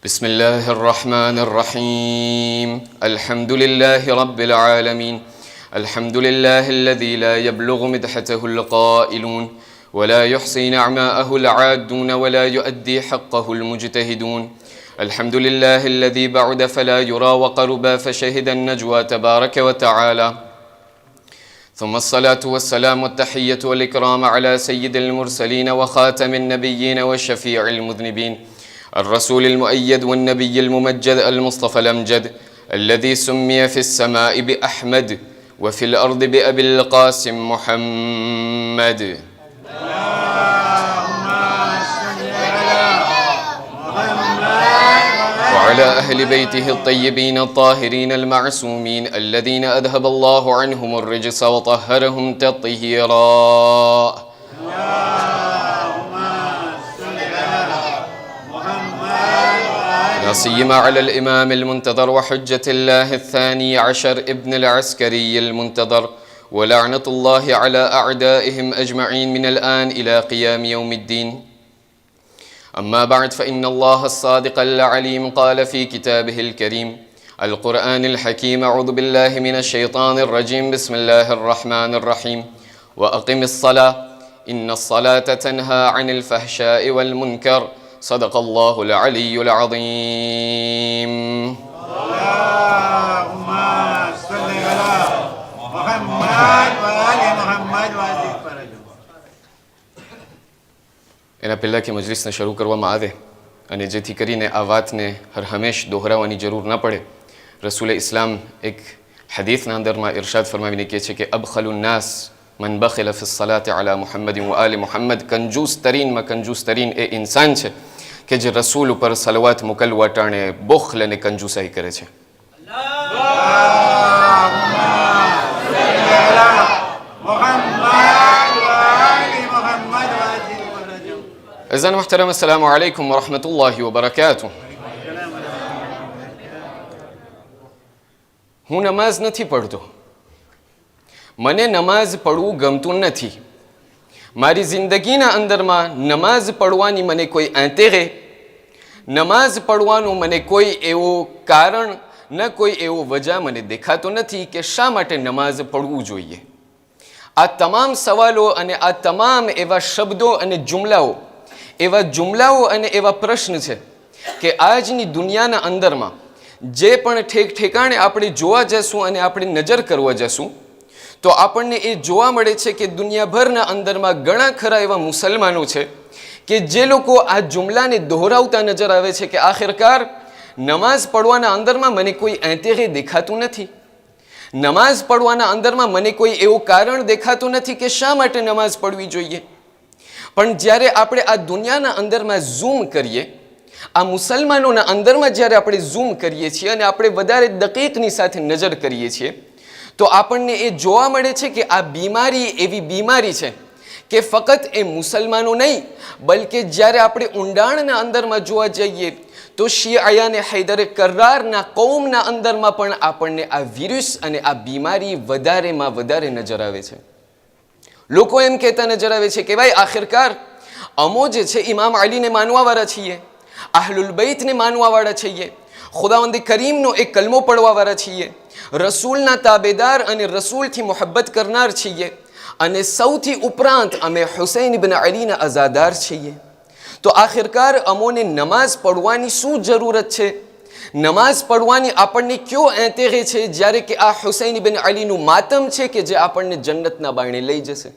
بسم الله الرحمن الرحيم الحمد لله رب العالمين الحمد لله الذي لا يبلغ مدحته القائلون ولا يحصي نعماءه العادون ولا يؤدي حقه المجتهدون الحمد لله الذي بعد فلا يرى وقربا فشهد النجوى تبارك وتعالى ثم الصلاة والسلام والتحية والإكرام على سيد المرسلين وخاتم النبيين وشفيع المذنبين الرسول المؤيد والنبي الممجد المصطفى الأمجد الذي سمي في السماء بأحمد وفي الأرض بأبي القاسم محمد وعلى أهل بيته الطيبين الطاهرين المعصومين الذين أذهب الله عنهم الرجس وطهرهم تطهيرا لا سيما على الإمام المنتظر وحجة الله الثاني عشر ابن العسكري المنتظر ولعنة الله على أعدائهم أجمعين من الآن إلى قيام يوم الدين أما بعد فإن الله الصادق العليم قال في كتابه الكريم القرآن الحكيم أعوذ بالله من الشيطان الرجيم بسم الله الرحمن الرحيم وأقم الصلاة إن الصلاة تنهى عن الفحشاء والمنكر صدق الله العلي العظيم اللهم صل على محمد وآل محمد وزد فرجهم. એના પહેલાં કે મજલિસને શરૂ કરવામાં આવે અને જેથી કરીને આ વાતને હર હંમેશ દોહરાવવાની જરૂર ન પડે, રસૂલે ઇસ્લામ એક હદીસના અંદરમાં ઇરશાદ ફરમાવીને કહે છે કે અબખલુન નાસ મન બખિલ ફિ સલાત અલા મુહમ્મદ વ આલ મુહમ્મદ, કંજૂસ તરીનમાં કંજૂસ તરીન એ ઇન્સાન છે કે જે રસૂલ ઉપર સલવાત મોકલવા ટાણે બુખ્લ અને કંજૂસાઈ કરે છે. અઝાન મુહતરમ, અસ્સલામુ અલૈકુમ વરહમતુલ્લાહિ વબરકાતુહ. હું નમાઝ નથી પડતો, મને નમાઝ પડવું ગમતું નથી. મારી જિંદગીના અંદરમાં નમાઝ પડવાની મને કોઈ આંતેરે, નમાઝ પડવાનું મને કોઈ એવો કારણ ન કોઈ એવો વજહ મને દેખાતો નથી કે શા માટે નમાઝ પડવું જોઈએ. આ તમામ સવાલો અને આ તમામ એવા શબ્દો અને જુમલાઓ અને એવા પ્રશ્ન છે કે આજની દુનિયાના અંદરમાં જે પણ ઠેકાણે આપણે જોવા જશું અને આપણે નજર કરવા જશું તો આપણને એ જોવા મળે છે કે દુનિયાભરના અંદરમાં ઘણા ખરા એવા મુસલમાનો છે કે જે લોકો આ જુમલાને દોહરાવતા નજર આવે છે કે આખિરકાર નમાઝ પડવાના અંદરમાં મને કોઈ આંતેરે દેખાતું નથી, નમાઝ પડવાના અંદરમાં મને કોઈ એવું કારણ દેખાતું નથી કે શા માટે નમાઝ પડવી જોઈએ. પણ જ્યારે આપણે આ દુનિયાના અંદરમાં ઝૂમ કરીએ, આ મુસલમાનોના અંદરમાં જ્યારે આપણે ઝૂમ કરીએ છીએ અને આપણે વધારે દકીકની સાથે નજર કરીએ છીએ તો આપણને એ જોવા મળે છે કે આ બીમારી એવી બીમારી છે કે ફક્ત એ મુસલમાનો નહીં બલકે જ્યારે આપણે ઊંડાણના અંદરમાં જોવા જઈએ તો શિયાને હૈદરે કર્રારના કૌમના અંદરમાં પણ આપણને આ વિરુસ અને આ બીમારી વધારેમાં વધારે નજર આવે છે. લોકો એમ કહેતા નજર આવે છે કે ભાઈ આખિરકાર અમો જે છે ઇમામ અલીને માનવાવાળા છીએ, આહલુલ બૈતને માનવાવાળા છીએ, ખુદાવંદ કરીમનો એક કલમો પડવાવાળા છીએ, રસૂલના તાબેદાર અને રસૂલથી મોહબ્બત કરનાર છીએ અને સૌથી ઉપરાંત અમે હુસૈન ઇબ્ન અલીના અઝાદાર છીએ. તો આખિરકાર અમોને નમાઝ પડવાની શું જરૂરત છે? નમાઝ પડવાની આપણને ક્યો એંતેરે છે જ્યારે કે આ હુસૈન ઇબ્ન અલીનું માતમ છે કે જે આપણને જન્નતના બારણે લઈ જશે.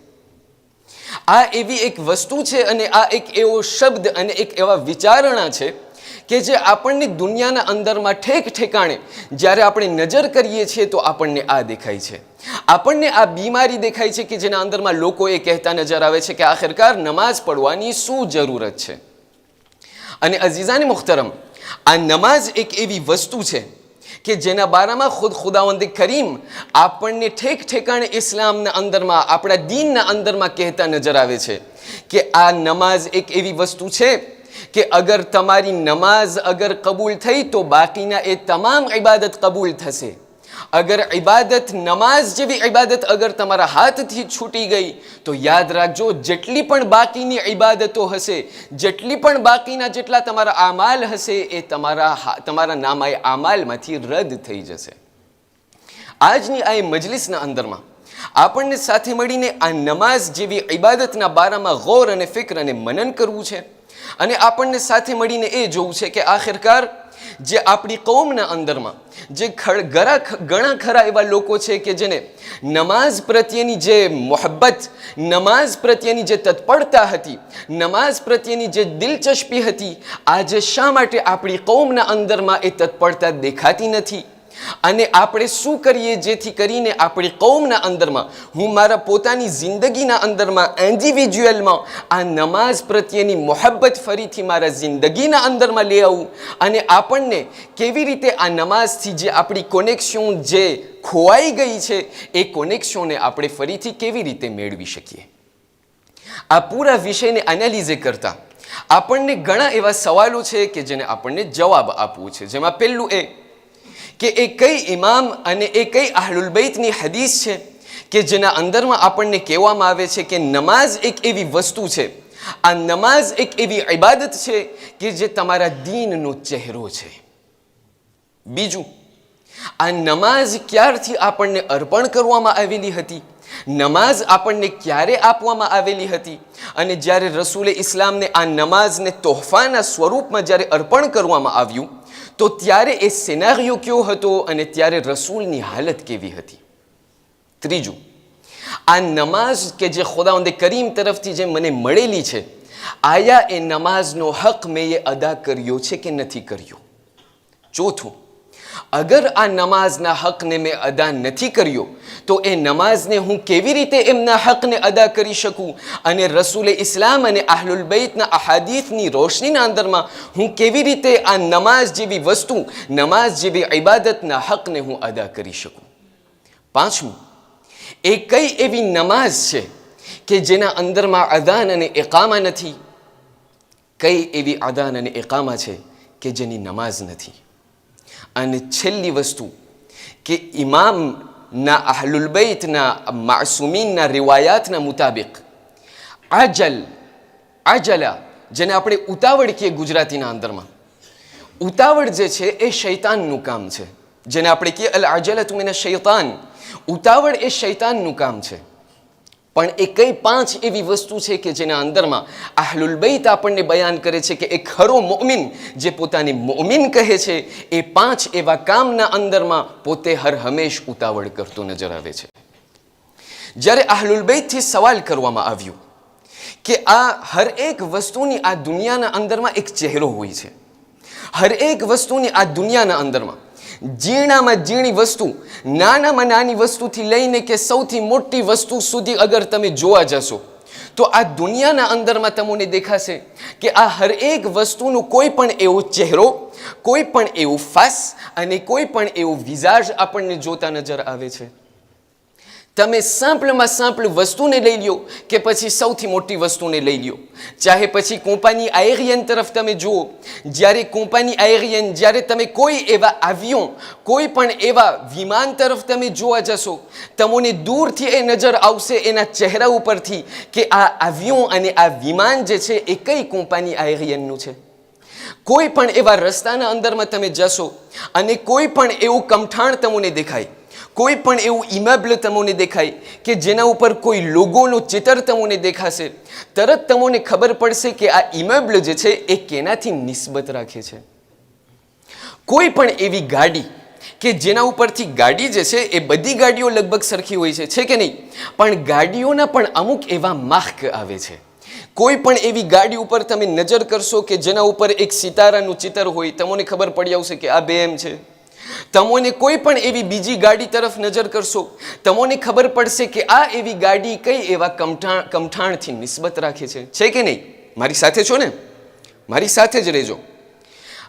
આ એવી એક વસ્તુ છે અને આ એક એવો શબ્દ અને એક એવા વિચારણા છે કે જે આપણને દુનિયાના અંદરમાં ઠેકાણે જ્યારે આપણે નજર કરીએ છીએ તો આપણને આ દેખાય છે, આપણને આ બીમારી દેખાય છે કે જેના અંદરમાં લોકો એ કહેતા નજર આવે છે કે આખિરકાર નમાઝ પડવાની શું જરૂરત છે. અને અઝીઝાને મુખ્તરમ, આ નમાઝ એક એવી વસ્તુ છે કે જેના બારામાં ખુદાવંદ કરીમ આપણને ઠેકાણે ઇસ્લામના અંદરમાં આપણા દીનના અંદરમાં કહેતા નજર આવે છે કે આ નમાઝ એક એવી વસ્તુ છે કે અગર તમારી નમાઝ અગર કબૂલ થઈ તો બાકીના એ તમામ ઇબાદત કબૂલ થશે. અગર ઇબાદત, નમાઝ જેવી ઇબાદત અગર તમારા હાથથી છૂટી ગઈ તો યાદ રાખજો, જેટલી પણ બાકીની ઇબાદતો હશે, જેટલી પણ બાકીના જેટલા તમારા આમાલ હશે એ તમારા નામાએ આમાલમાંથી રદ થઈ જશે. આજની આ મજલિસના અંદરમાં આપણને સાથે મળીને આ નમાઝ જેવી ઇબાદતના બારામાં ગૌર અને ફિક્ર અને મનન કરવું છે અને આપણને સાથે મળીને એ જોવું છે કે આખિરકાર જે આપણી કૌમના અંદરમાં જે ઘણા ખરા એવા લોકો છે કે જેને નમાઝ પ્રત્યેની જે મોહબ્બત, નમાઝ પ્રત્યેની જે તત્પરતા હતી, નમાઝ પ્રત્યેની જે દિલચસ્પી હતી, આજે શા માટે આપણી કૌમના અંદરમાં એ તત્પરતા દેખાતી નથી? અને આપણે શું કરીએ જેથી કરીને આપણી કૌમના અંદરમાં, હું મારા પોતાની જિંદગીના અંદરમાં ઇન્ડિવિજ્યુઅલમાં આ નમાઝ પ્રત્યેની મોહબ્બત ફરીથી મારા જિંદગીના અંદરમાં લઈ આવું અને આપણને કેવી રીતે આ નમાઝથી જે આપણી કોનેક્શન જે ખોવાઈ ગઈ છે એ કોનેક્શનને આપણે ફરીથી કેવી રીતે મેળવી શકીએ. આ પૂરા વિષયને એનાલિઝ કરતા આપણને ઘણા એવા સવાલો છે કે જેને આપણને જવાબ આપવું છે. જેમાં પહેલું એ કે એ કઈ ઇમામ અને એ કઈ અહલુલ બૈતની હદીસ છે કે જેના અંદરમાં આપણને કહેવામાં આવે છે કે નમાઝ એક એવી વસ્તુ છે, આ નમાઝ એક એવી ઇબાદત છે કે જે તમારા દીનનો ચહેરો છે. બીજું, આ નમાઝ ક્યારથી આપણને અર્પણ કરવામાં આવેલી હતી, નમાઝ આપણને ક્યારે આપવામાં આવેલી હતી અને જ્યારે રસૂલે ઇસ્લામને આ નમાઝને તોહફાના સ્વરૂપમાં જ્યારે અર્પણ કરવામાં આવ્યું તો ત્યારે એ સિનારિયો કયો હતો અને ત્યારે રસૂલની હાલત કેવી હતી. ત્રીજું, આ નમાઝ કે જે ખુદાવંદે કરીમ તરફથી જે મને મળેલી છે, આયા એ નમાઝનો હક મેં એ અદા કર્યો છે કે નથી કર્યો? ચોથું, અગર આ નમાઝના હકને મેં અદા નથી કર્યો તો એ નમાઝને હું કેવી રીતે એમના હકને અદા કરી શકું અને રસૂલે ઇસ્લામ અને અહલુલ બૈતના અહાદીથની રોશનીના અંદરમાં હું કેવી રીતે આ નમાઝ જેવી વસ્તુ, નમાઝ જેવી ઇબાદતના હકને હું અદા કરી શકું? પાંચમું, એ કઈ એવી નમાઝ છે કે જેના અંદરમાં અદાન અને ઇકામા નથી? કઈ એવી અદાન અને ઇકામા છે કે જેની નમાઝ નથી? અને છેલ્લી વસ્તુ કે ઇમામના અહલુલ બૈતના માસૂમીનના રિવાયાતના મુતાબિક આજલા, જેને આપણે ઉતાવળ કહીએ ગુજરાતીના અંદરમાં, ઉતાવળ જે છે એ શૈતાનનું કામ છે. જેને આપણે કહીએ અલ અજલતુ મિન શૈતાન, ઉતાવળ એ શૈતાનનું કામ છે. પણ એ કઈ પાંચ એવી વસ્તુ છે કે જેના અંદરમાં અહલુલ બૈત આપણને બયાન કરે છે કે એક ખરો મોમિન જે પોતાને મોમિન કહે છે એ પાંચ એવા કામના અંદરમાં પોતે હર હંમેશ ઉતાવળ કરતો નજર આવે છે. જ્યારે અહલુલ બૈતથી સવાલ કરવામાં આવ્યું કે આ હર એક વસ્તુની આ દુનિયાના અંદરમાં એક ચહેરો હોય છે, હર એક વસ્તુની આ દુનિયાના અંદરમાં ઝીણામાં ઝીણી વસ્તુ, નાનામાં નાની વસ્તુથી લઈને કે સૌથી મોટી વસ્તુ સુધી અગર તમે જોવા જશો તો આ દુનિયાના અંદરમાં તમને દેખાશે કે આ હર એક વસ્તુનો કોઈ પણ એવો ચહેરો, કોઈ પણ એવું ફાસ અને કોઈ પણ એવું વિઝાજ આપણને જોતા નજર આવે છે. તમે સાંપલમાં સાંપલ વસ્તુને લઈ લ્યો કે પછી સૌથી મોટી વસ્તુને લઈ લ્યો, ચાહે પછી કોમ્પાની આયરિયન તરફ તમે જુઓ. જ્યારે કોમ્પાની આયરિયન, જ્યારે તમે કોઈ એવા આવ્યો, કોઈ પણ એવા વિમાન તરફ તમે જોવા જશો, તમને દૂરથી એ નજર આવશે એના ચહેરા ઉપરથી કે આ આવ્યો અને આ વિમાન જે છે એ કઈ કોમ્પાની આયરિયનનું છે. કોઈ પણ એવા રસ્તાના અંદરમાં તમે જશો અને કોઈ પણ એવું કમઠાણ તમને દેખાય, કોઈ પણ એવું ઇમેબલ તમને દેખાય કે જેના ઉપર કોઈ લોગોનું ચિત્ર તમને દેખાશે, તરત તમને ખબર પડશે કે આ ઇમેબલ જે છે એ કેનાથી નિસ્બત રાખે છે. કોઈ પણ એવી ગાડી કે જેના ઉપરથી ગાડી જે છે એ બધી ગાડીઓ લગભગ સરખી હોય છે કે નહીં? પણ ગાડીઓના પણ અમુક એવા માર્ક આવે છે. કોઈ પણ એવી ગાડી ઉપર તમે નજર કરશો કે જેના ઉપર એક સિતારાનું ચિત્ર હોય, તમને ખબર પડી આવશે કે આ BM છે. તમને કોઈ પણ એવી બીજી ગાડી તરફ નજર કરશો, તમને ખબર પડશે કે આ એવી ગાડી કઈ એવા કમઠાણથી નિસ્બત રાખે છે કે નહીં? મારી સાથે છો ને? મારી સાથે જ રહેજો.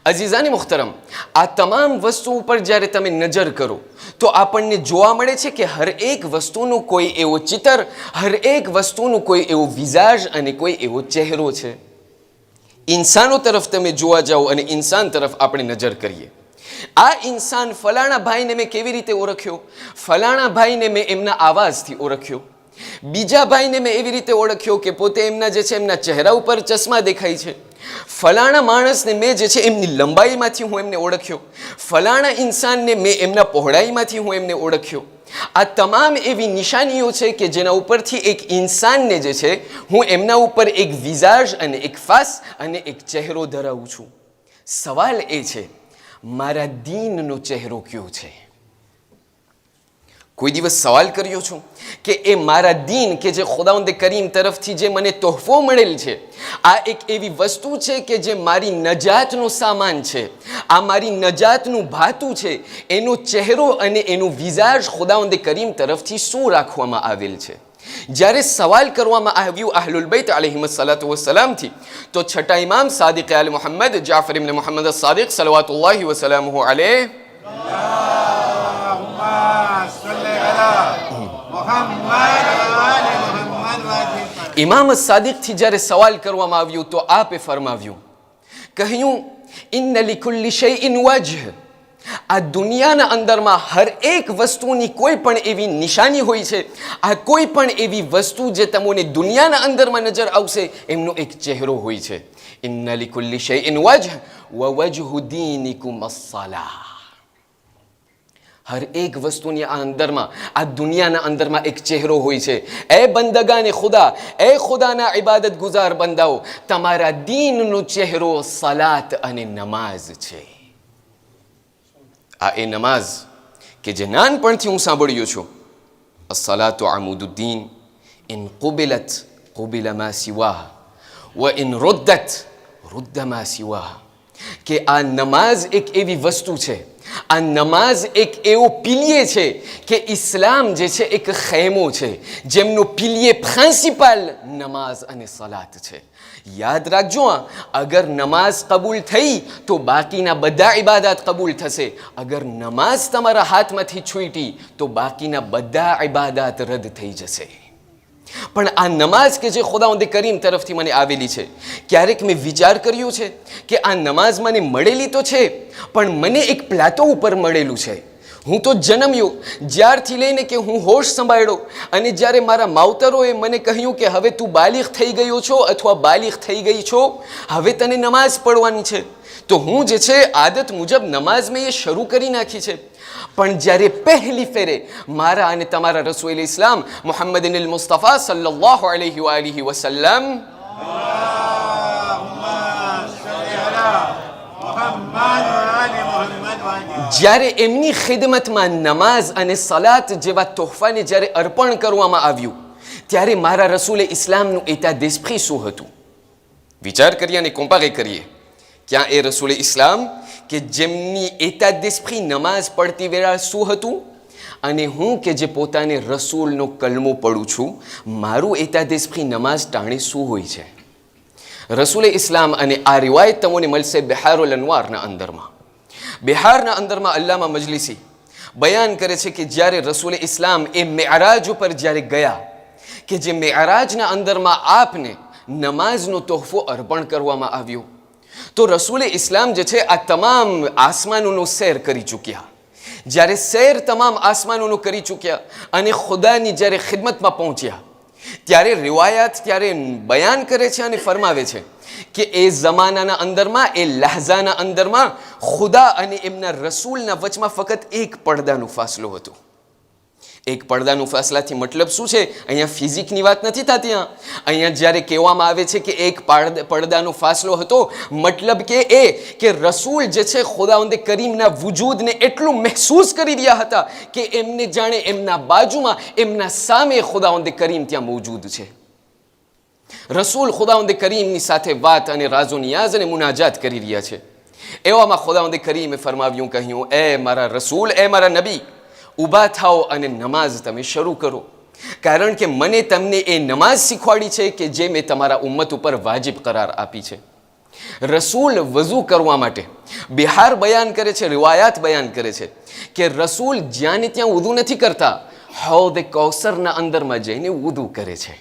અઝીઝાની મુખ્તરમ, આ તમામ વસ્તુ ઉપર જ્યારે તમે નજર કરો તો આપણને જોવા મળે છે કે હર એક વસ્તુનું કોઈ એવો ચિત્ર, હર એક વસ્તુનું કોઈ એવો વિઝાજ અને કોઈ એવો ચહેરો છે. ઇન્સાનો તરફ તમે જોવા જાઓ અને ઇન્સાન તરફ આપણે નજર કરીએ, આ ઇન્સાન ફલાણા ભાઈને મેં કેવી રીતે ઓળખ્યો? ફલાણા ભાઈને મેં એમના આવાજથી ઓળખ્યો. બીજા ભાઈને મેં એવી રીતે ઓળખ્યો કે પોતે એમના જે છે એમના ચહેરા ઉપર ચશ્મા દેખાય છે. ફલાણા માણસને મેં જે છે એમની લંબાઈમાંથી હું એમને ઓળખ્યો. ફલાણા ઇન્સાનને મેં એમના પહોળાઈમાંથી હું એમને ઓળખ્યો. આ તમામ એવી નિશાનીઓ છે કે જેના ઉપરથી એક ઇન્સાનને જે છે હું એમના ઉપર એક વિઝાજ અને એક ફાસ અને એક ચહેરો ધરાવું છું. સવાલ એ છે, મારા દીનનો ચહેરો કયો છે? કોઈ દિવસ સવાલ કર્યો છો કે એ મારા દીન કે જે ખુદાવંદ કરીમ તરફથી જે મને તોહફો મળેલ છે, આ એક એવી વસ્તુ છે કે જે મારી નજાતનો સામાન છે, આ મારી નજાતનું ભાતું છે, એનો ચહેરો અને એનું વિઝાજ ખુદાવંદ કરીમ તરફથી શું રાખવામાં આવેલ છે? જ્યારે સવાલ કરવામાં આવ્યું અહલુલ બૈત અલૈહિસ્સલાતુ વસ્સલામથી, તો છઠ્ઠા ઇમામ સાદિક આલ મુહમ્મદ જાફર ઇબ્ન મુહમ્મદ સાદિક સલવાતુલ્લાહી વસલામુહુ અલૈહ ઇમામ સાદિકથી જ્યારે સવાલ કરવામાં આવ્યું તો આપે ફરમાવ્યું, કહ્યું, ઇન્ન લિકુલ્લિ શૈઇન વજહ. આ દુનિયાના અંદરમાં હર એક વસ્તુની કોઈ પણ એવી નિશાની હોય છે. આ કોઈ પણ એવી વસ્તુ જે તમને દુનિયાના અંદરમાં નજર આવશે એમનો એક ચહેરો હોય છે. ઇન્ન લિકુલ્લિ શૈઇન વજહ વ વજહુ દીનિકુમ અસ્સલાહ. હર એક વસ્તુની આ અંદરમાં, આ દુનિયાના અંદરમાં એક ચહેરો હોય છે. એ બંદગાને ખુદા, એ ખુદાના ઇબાદત ગુજાર બંદાઓ, તમારા દીનનો ચહેરો સલાત અને નમાઝ છે. આ એ નમાઝ કે જે નાનપણથી હું સાંભળ્યો છું, અસ્સલાતુ અમુદુદ્દીન, ઇન કુબિલત કુબિલ મા સિવાહ વ ઇન રુદ્દત રુદ્દ મા સિવાહ. કે આ નમાઝ એક એવી વસ્તુ છે, આ નમાઝ એક એવો પિલિયે છે કે ઇસ્લામ જે છે એક ખેમો છે જેમનો પિલિયે પ્રિન્સિપલ નમાઝ અને સલાત છે. યાદ રાખજો, અગર નમાઝ કબૂલ થઈ તો બાકીના બધા ઇબાદત કબૂલ થશે. અગર નમાઝ તમારા હાથમાંથી છૂટી તો બાકીના બધા ઇબાદત રદ થઈ જશે. પણ આ નમાઝ કે જે ખુદાવંદ કરીમ તરફથી મને આવેલી છે, ક્યારેક મેં વિચાર કર્યો છે કે આ નમાઝ મને મળેલી તો છે, પણ મને એક પ્લાટો ઉપર મળેલું છે. હું તો જન્મ્યો જ્યારથી લઈને કે હું હોશ સંભાળ્યો, અને જ્યારે મારા માવતરોએ મને કહ્યું કે હવે તું બાલિગ થઈ ગયો છો અથવા બાલિગ થઈ ગઈ છો, હવે તને નમાઝ પઢવાની છે, તો હું જે છે આદત મુજબ નમાઝ મેં એ શરૂ કરી નાખી છે. પણ જ્યારે પહેલી ફેરે મારા અને તમારા રસૂલ ઇસ્લામ મુહમ્મદિન અલ મુસ્તફા સલ્લલ્લાહુ અલૈહિ વ આલિહિ વસલ્લમ જ્યારે એમની ખિદમતમાં નમાઝ અને સલાત જેવા તોહફાને જ્યારે અર્પણ કરવામાં આવ્યું, ત્યારે મારા રસૂલ ઇસ્લામનું એતા દેસ્પ્રી શું હતું? વિચાર કરીએ અને કોમ્પારે કરીએ. ક્યાં એ રસૂલ ઇસ્લામ કે જેમની એતા દેસ્પ્રી નમાઝ પડતી વેળા શું હતું, અને હું કે જે પોતાને રસૂલનો કલમો પડું છું, મારું એતા દેસ્પ્રી નમાઝ ટાણે શું હોય છે? રસૂલ ઇસ્લામ, અને આ રિવાયત તમને મળશે બિહારુલ અનવારના અંદરમાં. બિહારના અંદરમાં અલ્લામા મજલિસી બયાન કરે છે કે જ્યારે રસૂલ ઇસ્લામ એ મેઅરાજ ઉપર જ્યારે ગયા, કે જે મેઅરાજના અંદરમાં આપને નમાઝનો તોહફો અર્પણ કરવામાં આવ્યો, તો રસૂલ ઇસ્લામ જે છે આ તમામ આસમાનોનો સૈર કરી ચૂક્યા. જ્યારે સૈર તમામ આસમાનોનો કરી ચૂક્યા અને ખુદાની જ્યારે ખિદમતમાં પહોંચ્યા, ત્યારે રિવાયાત ત્યારે બયાન કરે છે અને ફરમાવે છે કે એ જમાનાના અંદરમાં, એ લહઝાના અંદરમાં ખુદા અને એમના રસૂલના વચમાં ફક્ત એક પડદાનો ફાસલો હતો. એક પડદાનું ફાસલાથી મતલબ શું છે? અહીંયા ફિઝિકની વાત નથી થતી. અહીંયા જ્યારે કહેવામાં આવે છે કે એક પડદાનો ફાસલો હતો, મતલબ કે એ કે રસૂલ જે છે ખુદાવંદ કરીમના વજૂદને એટલું મહેસૂસ કરી રહ્યા હતા કે એમને જાણે એમના બાજુમાં, એમના સામે ખુદાવંદ કરીમ ત્યાં મોજૂદ છે. રસૂલ ખુદાવંદ કરીમની સાથે વાત અને રાઝો નિયાઝ અને મુનાજાત કરી રહ્યા છે. એવામાં ખુદાવંદ કરીમે ફરમાવ્યું, કહ્યું, એ મારા રસૂલ, એ મારા નબી, ઊભા થાઓ અને નમાઝ તમે શરૂ કરો, કારણ કે મને તમને એ નમાઝ શીખવાડી છે કે જે મેં તમારા ઉમ્મત ઉપર વાજિબ કરાર આપી છે. રસૂલ વઝૂ કરવા માટે, બિહાર બયાન કરે છે, રિવાયાત બયાન કરે છે કે રસૂલ જ્યાં ને ત્યાં વુદુ નથી કરતા, હૌદ કૌસરના અંદરમાં જઈને વુદુ કરે છે.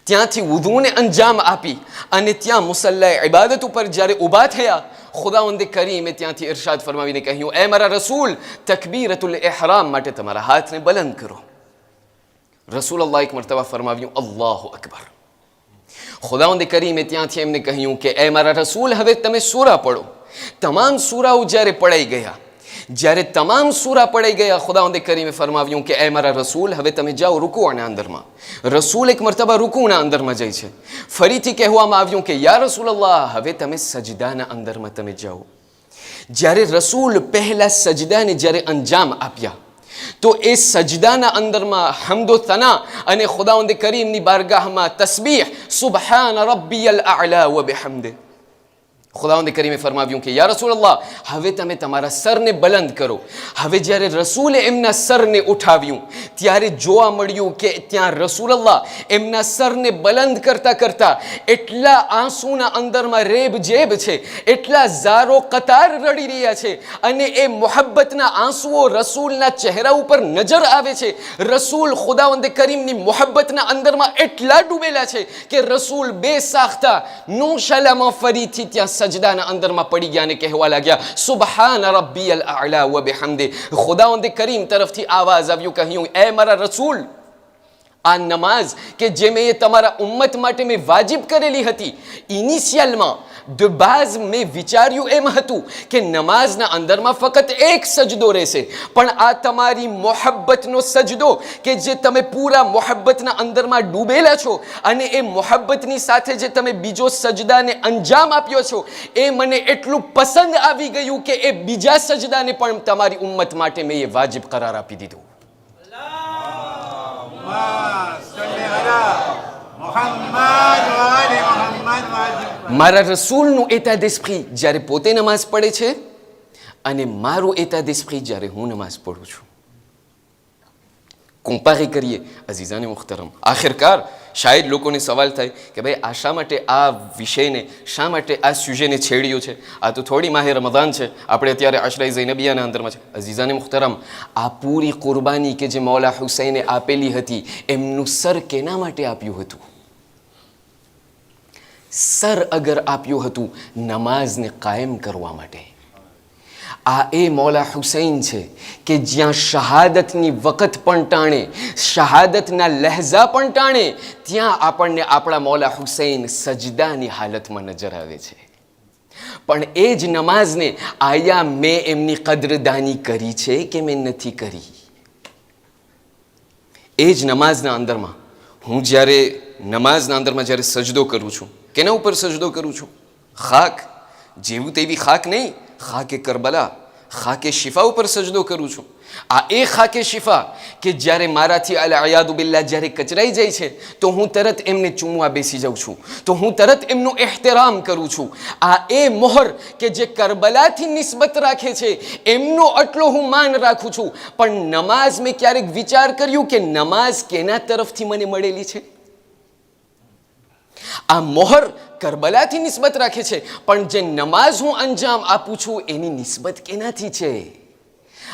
ત્યાંથી વુદુને અંજામ આપી અને ત્યાં મુસલ્લાએ ઇબાદત ઉપર જ્યારે ઊભા થયા, ખુદાવંદે કરીમે ત્યાંથી ઇરશાદ ફરમાવીને કહ્યું, એ મારા રસૂલ, તકબીરતુલ ઇહરામ માટે તમારા હાથને બલંદ કરો. રસૂલલ્લાહ એક મરતબા ફરમાવ્યું, અલ્લાહુ અકબર. ખુદાવંદે કરીમે ત્યાંથી એમને કહ્યું કે એ મારા રસૂલ, હવે તમે સૂરા પડો. તમામ સૂરાઓ જ્યારે પડાઈ ગયા, જ્યારે તમામ સૂરા પડાઈ ગયા, ખુદાવંદે કરીમે ફરમાવ્યું કે એ મારા રસૂલ, હવે તમે જાઓ રૂકુના અંદરમાં. રસૂલ એક મરતબા રૂકુના અંદરમાં જાય છે. ફરીથી કહેવામાં આવ્યું કે યા રસૂલલ્લાહ, હવે તમે સજદાના અંદરમાં તમે જાઓ. જ્યારે રસૂલ પહેલા સજદાને જ્યારે અંજામ આપ્યા, તો એ સજદાના અંદરમાં હમદો તના અને ખુદાવંદે કરીમની બારગાહમાં તસ્બીહ, સુબહાન રબ્બિયલ અઅલા વ બિહમ્દિ. ખુદાવંદે કરીમે ફરમાવ્યું કે યા રસૂલલ્લાહ, હવે તમે તમારા સરને બલંદ કરો. હવે જ્યારે રસૂલે એમના સરને ઉઠાવ્યું, ત્યારે જોવા મળ્યું કે ત્યાં રસૂલલ્લાહ એમના સરને બલંદ કરતા કરતા એટલા આંસુના અંદરમાં રેબ જેબ છે, એટલા ઝારો કતાર રડી રહ્યા છે, અને એ મોહબ્બતના આંસુઓ રસૂલના ચહેરા ઉપર નજર આવે છે. રસૂલ ખુદાવંદે કરીમની મોહબ્બતના અંદરમાં એટલા ડૂબેલા છે કે રસૂલ બેસાખ્તા નોશાલામાં ફરીથી ત્યાં સજદાના અંદરમાં પડી ગયા અને કહેવા લાગ્યા, સુબહાન રબ્બિયલ અઅલા વ બિહમ્દિ. ખુદાવંદે કરીમ તરફથી આવાજ આવ્યું, કહ્યું, એ મારા રસૂલ, આ નમાઝ કે જે મેં તમારા ઉમ્મત માટે મેં વાજિબ કરેલી હતી, ઇનિશિયલમાં de base મેં વિચાર્યું એમ હતું કે નમાઝના અંદરમાં ફક્ત એક સજદો રહેશે, પણ આ તમારી મોહબ્બતનો સજદો કે જે તમે પૂરા મોહબ્બતના અંદરમાં ડૂબેલા છો, અને એ મોહબ્બતની સાથે જે તમે બીજો સજદાને અંજામ આપ્યો છો, એ મને એટલું પસંદ આવી ગયું કે એ બીજા સજદાને પણ તમારી ઉમ્મત માટે મેં એ વાજિબ કરાર આપી દીધું. મારા રસૂલનું એતા d'esprit જ્યારે પોતે નમાઝ પડે છે, અને મારું એતા d'esprit જ્યારે હું નમાઝ પડું છું. કમ્પેર કરીએ અઝીઝાને મુખ્તરમ. આખિરકાર શાયદ લોકોને સવાલ થાય કે ભાઈ આ શા માટે આ વિષયને, શા માટે આ સ્યુજેને છેડ્યું છે? આ તો થોડી માહે રમઝાન છે, આપણે અત્યારે આશરાઈ ઝૈનબિયાના અંદરમાં છે. અઝીઝાને મુખ્તરમ, આ પૂરી કુરબાની કે જે મૌલા હુસૈને આપેલી હતી, એમનું સર કેના માટે આપ્યું હતું? સર અગર આપ્યું હતું નમાઝને કાયમ કરવા માટે. આ એ મૌલા હુસૈન છે કે જ્યાં શહાદતની વખત પણ ટાણે, શહાદતના લહેજા પણ ટાણે, ત્યાં આપણને આપણા મૌલા હુસૈન સજદાની હાલતમાં નજર આવે છે. પણ એ જ નમાઝને આયા મેં એમની કદરદાની કરી છે કે મેં નથી કરી? એ જ નમાઝના અંદરમાં હું જ્યારે નમાઝના અંદરમાં જ્યારે સજદો કરું છું, કેના ઉપર સજદો કરું છું? ખાક, જેવું તેવી ખાક નહીં, ખાકે કરબલા, ખાકે શિફા ઉપર સજદો કરું છું. આ એ ખાકે શિફા કે જ્યારે મારાથી અલયાદુ બિલ્લાહ જ્યારે કચરાઈ જાય છે, તો હું તરત એમને ચૂમવા બેસી જાઉં છું, તો હું તરત એમનું એહતરામ કરું છું. આ એ મોહર કે જે કરબલાથી નિસ્બત રાખે છે, એમનો આટલો હું માન રાખું છું. પણ નમાઝ મેં ક્યારેક વિચાર કર્યું કે નમાઝ કેના તરફથી મને મળેલી છે? આ મોહર કરબલાથી નિસ્બત રાખે છે, પણ જે નમાઝ હું અંજામ આપું છું એની નિસ્બત કેનાથી છે?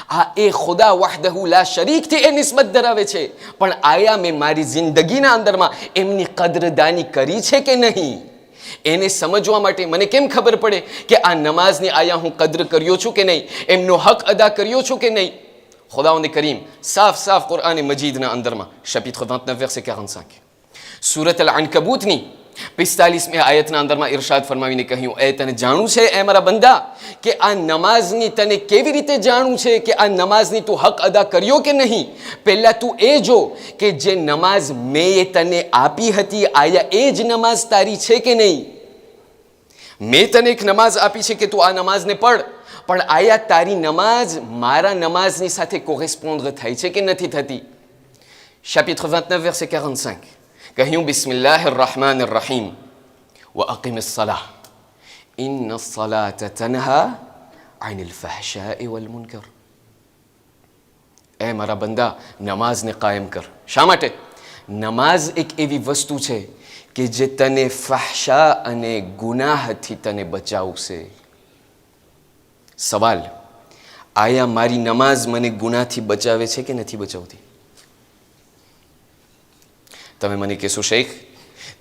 આ એ ખુદા વહદહુ લા શરીકથી એ નિસ્બત ધરાવે છે. પણ આયા મેં મારી જિંદગીના અંદરમાં એમની કદરદાની કરી છે કે નહીં? એને સમજવા માટે મને કેમ ખબર પડે કે આ નમાઝની આયા હું કદર કર્યો છું કે નહીં, એમનો હક અદા કર્યો છું કે નહીં? ખુદાવંદ કરીમ સાફ સાફ કુરઆન મજીદના અંદરમાં chapitre 29 verset 45 સૂરત અલ-અનકબૂતની 45મી આયતના અંદરમાં ઇરશાદ ફરમાવીને કહ્યું, એ તને જાણું છે એ મારા બંદા કે આ નમાઝની તને કેવી રીતે જાણું છે કે આ નમાઝની તું હક અદા કર્યો કે નહીં? પહેલા તું એ જો કે જે નમાઝ મેં તને આપી હતી, આયા એ જ નમાઝ તારી છે કે નહીં? મેં તને એક નમાઝ આપી છે કે તું આ નમાઝને પઢ, પણ આયા તારી નમાઝ મારા નમાઝની સાથે કોરેસ્પોન્ડ થાય છે કે નથી થતી? chapitre 29 verset 45 કહ્યું, બિસ્મિલ્લાહિર રહમાનિર રહીમ વ અકિમિસ સલાહ ઇન્ન સલાત તનહા અનિલ ફહશાઈ વલ મુનકર. એ મારા બંદા, નમાઝને કાયમ કર. શા માટે? નમાઝ એક એવી વસ્તુ છે કે જે તને ફહશા અને ગુનાહથી તને બચાવશે. સવાલ, આયા મારી નમાઝ મને ગુનાહથી બચાવે છે કે નથી બચાવતી? તમે મને કહેશો, શેખ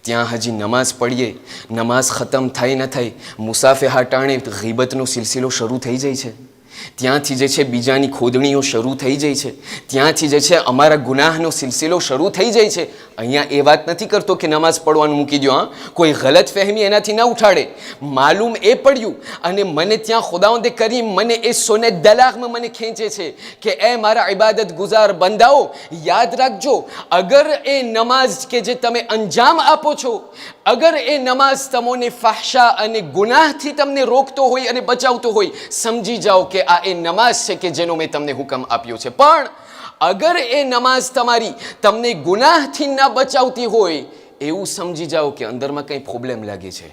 ત્યાં હજી નમાઝ પડીએ, નમાઝ ખતમ થઈ ન થઈ મુસાફે હાટાણે ગીબતનો સિલસિલો શરૂ થઈ જાય છે. ત્યાંથી જે છે બીજાની ખોદણીઓ શરૂ થઈ જાય છે. ત્યાંથી જે છે અમારા ગુનાહનો સિલસિલો શરૂ થઈ જાય છે. અહીંયા એ વાત નથી કરતો કે નમાઝ પઢવાનું મૂકી દો. કોઈ ગલત ફહેમી એનાથી ન ઉઠાડે. માલુમ એ પડ્યું અને મને ત્યાં ખુદાવંદે કરીમ મને એ સોને દલાગમાં મને ખેંચે છે કે એ મારા ઇબાદત ગુજાર બંદાઓ, યાદ રાખજો, અગર એ નમાઝ કે જે તમે અંજામ આપો છો, અગર એ નમાઝ તમને ફાહશા અને ગુનાહથી તમને રોકતો હોય અને બચાવતો હોય, સમજી જાઓ કે આ એ નમાઝ છે કે જેનો મેં તમને હુકમ આપ્યો છે. પણ અગર એ નમાઝ તમારી તમને ગુનાહથી ન બચાવતી હોય, એવું સમજી જાઓ કે અંદરમાં કંઈ પ્રોબ્લેમ લાગે છે.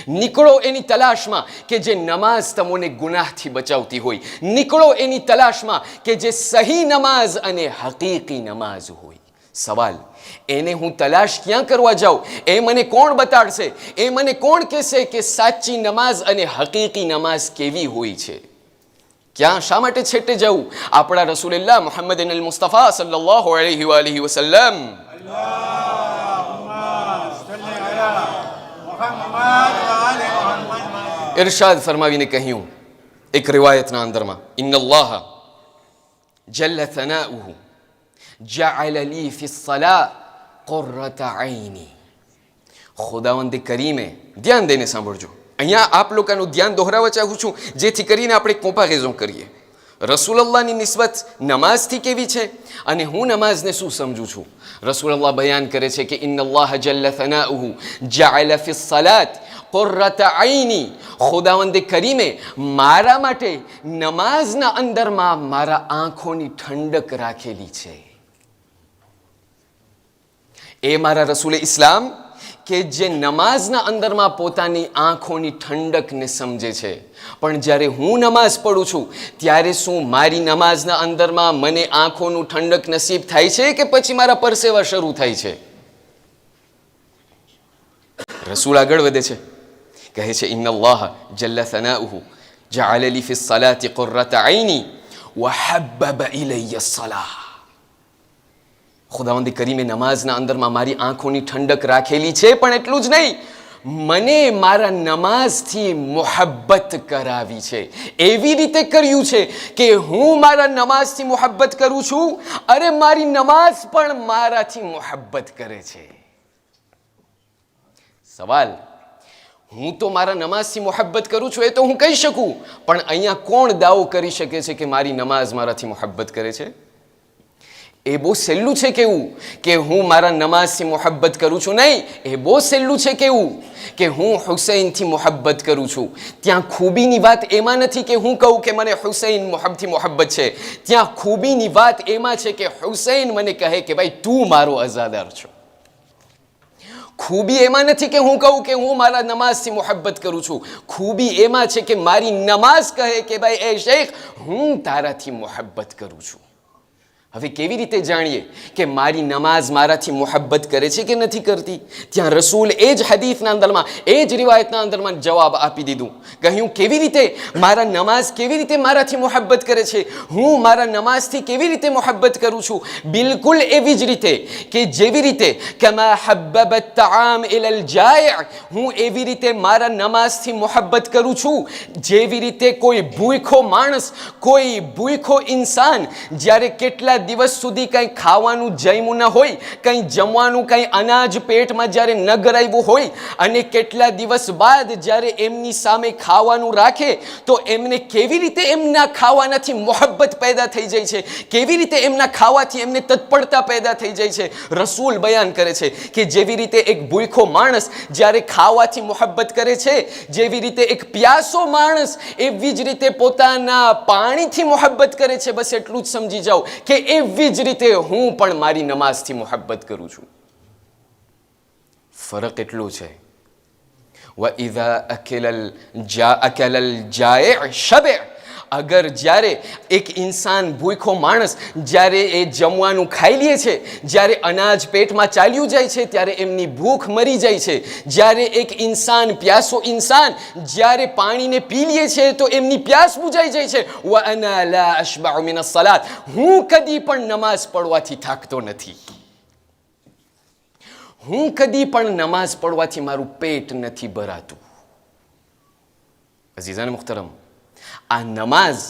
નીકળો એની તલાશમાં કે જે નમાઝ તમને ગુનાહથી બચાવતી હોય. નીકળો એની તલાશમાં કે જે સહી નમાઝ અને હકીકી નમાઝ હોય. સવાલ, એને હું તલાશ ક્યાં કરવા જાઉં? એ મને કોણ બતાડશે? એ મને કોણ કહેશે કે સાચી નમાઝ અને હકીકી નમાઝ કેવી હોય છે? ક્યાં, શા માટે છેટે જવું? આપણા રસૂલુલ્લાહ મુહમ્મદ મુસ્તફા સલ્લલ્લાહુ અલૈહિ વસલ્લમ ઇરશાદ ફરમાવીને કહ્યું એક રિવાયતના અંદરમાં, ઇન્નલ્લાહ જલ્લ થનાઉહુ જઅલ લી ફી સ-સલા કુર્રત ઐની. ખુદાવંદ કરીમે, ધ્યાન દઈને સાંભળજો, અહીંયા આપ લોકોનું ધ્યાન દોહરાવવા ચાહું છું જેથી કરીને આપણે કોમ્પારિઝન કરીએ. રસૂલુલ્લાહની નિસ્બત નમાઝથી કેવી છે અને હું નમાઝને શું સમજું છું. રસૂલુલ્લાહ બયાન કરે છે કે ઇન્નલ્લાહ જલ્લ થનાઉહુ જઅલ ફી સ-સલાત કુર્રત ઐની. ખુદાવંદ કરીમે મારા માટે નમાઝના અંદરમાં મારા આંખોની ઠંડક રાખેલી છે. એ મારા રસૂલ ઇસ્લામ કે જે નમાઝના અંદરમાં પોતાની આંખોની ઠંડકને સમજે છે. પણ જ્યારે હું નમાઝ પઢું છું ત્યારે શું મારી નમાઝના અંદરમાં મને આંખોનું ઠંડક નસીબ થાય છે કે પછી મારા પરસેવા શરૂ થાય છે? રસૂલ આગળ વધે છે, કહે છે ઇન્નલ્લાહ જલ્લ થનાઉહુ જઅલ લી ફી સ-સલાતિ કુર્રત ઐની વ હબ્બબ ઇલય્ય સ-સલાહ. ખુદાવંદ કરીમે નમાઝના અંદરમાં મારી આંખોની ઠંડક રાખેલી છે. પણ એટલું જ નહીં, મને મારા નમાઝથી મોહબ્બત કરાવી છે. એવી રીતે કર્યું છે કે હું મારા નમાઝથી મોહબ્બત કરું છું, અરે મારી નમાઝ પણ મારાથી મોહબ્બત કરે છે. સવાલ, હું તો મારા નમાઝથી મોહબ્બત કરું છું એ તો હું કહી શકું, પણ અહીંયા કોણ દાવો કરી શકે છે કે મારી નમાઝ મારાથી મોહબ્બત કરે છે? એ બહુ સહેલું છે કેવું કે હું મારા નમાઝથી મોહબ્બત કરું છું. નહીં, એ બહુ સહેલું છે કેવું કે હું હુસૈનથી મોહબ્બત કરું છું. ત્યાં ખૂબીની વાત એમાં નથી કે હું કહું કે મને હુસૈનથી મોહબ્બત છે. ત્યાં ખૂબીની વાત એમાં છે કે હુસૈન મને કહે કે ભાઈ તું મારો અઝાદાર છો. ખૂબી એમાં નથી કે હું કહું કે હું મારા નમાઝથી મોહબ્બત કરું છું. ખૂબી એમાં છે કે મારી નમાઝ કહે કે ભાઈ એ શેખ હું તારાથી મોહબ્બત કરું છું. હવે કેવી રીતે જાણીએ કે મારી નમાઝ મારાથી મોહબ્બત કરે છે કે નથી કરતી? ત્યાં રસૂલ એ જ હદીસના અંદરમાં, એ જ રિવાયતના અંદરમાં જવાબ આપી દીધું. કહ્યું કેવી રીતે મારા નમાઝ કેવી રીતે મારાથી મોહબ્બત કરે છે, હું મારા નમાઝથી કેવી રીતે મોહબ્બત કરું છું. બિલકુલ એવી જ રીતે કે જેવી રીતે કમા હબ્બબ અત-તઆમ ઇલલ જાય', હું એવી રીતે મારા નમાઝથી મોહબ્બત કરું છું જેવી રીતે કોઈ ભૂખો માણસ, કોઈ ભૂખો ઇન્સાન જ્યારે કેટલા દિવસ સુધી કંઈ ખાવાનું જમ્યું ન હોય, કંઈ જમવાનું કંઈ અનાજ પેટમાં જ્યારે ન ગરાવ્યું હોય અને કેટલા દિવસ બાદ જ્યારે એમની સામે ખાવાનું રાખે તો એમને કેવી રીતે એમના ખાવાનાથી મોહબ્બત પેદા થઈ જાય છે, કેવી રીતે એમના ખાવાથી એમને તત્પરતા પેદા થઈ જાય છે. રસૂલ બયાન કરે છે કે જેવી રીતે એક ભૂખો માણસ જ્યારે ખાવાથી મોહબ્બત કરે છે, જેવી રીતે એક પ્યાસો માણસ એવી જ રીતે પોતાના પાણીથી મોહબ્બત કરે છે. બસ એટલું જ સમજી જાઓ કે એવી જ રીતે હું પણ મારી નમાઝથી મોહબ્બત કરું છું. ફરક એટલો છે, વઇઝા અકલલ જાય' શબિ', અગર જ્યારે એક ઇન્સાન ભૂખો માણસ જ્યારે એ જમવાનું ખાઈ લે છે, જ્યારે અનાજ પેટમાં ચાલ્યું જાય છે ત્યારે એમની ભૂખ મરી જાય છે. જ્યારે એક ઇન્સાન પ્યાસો ઇન્સાન જ્યારે પાણીને પી લે છે તો એમની પ્યાસ બુજાઈ જાય છે. વ અના લા અશબઅ મિન અસ-સલાત, હું કદી પણ નમાઝ પઢવાથી થાકતો નથી. હું કદી પણ નમાઝ પડવાથી મારું પેટ નથી ભરાતું. અઝીઝાન મુખ્તરમ, આ નમાઝ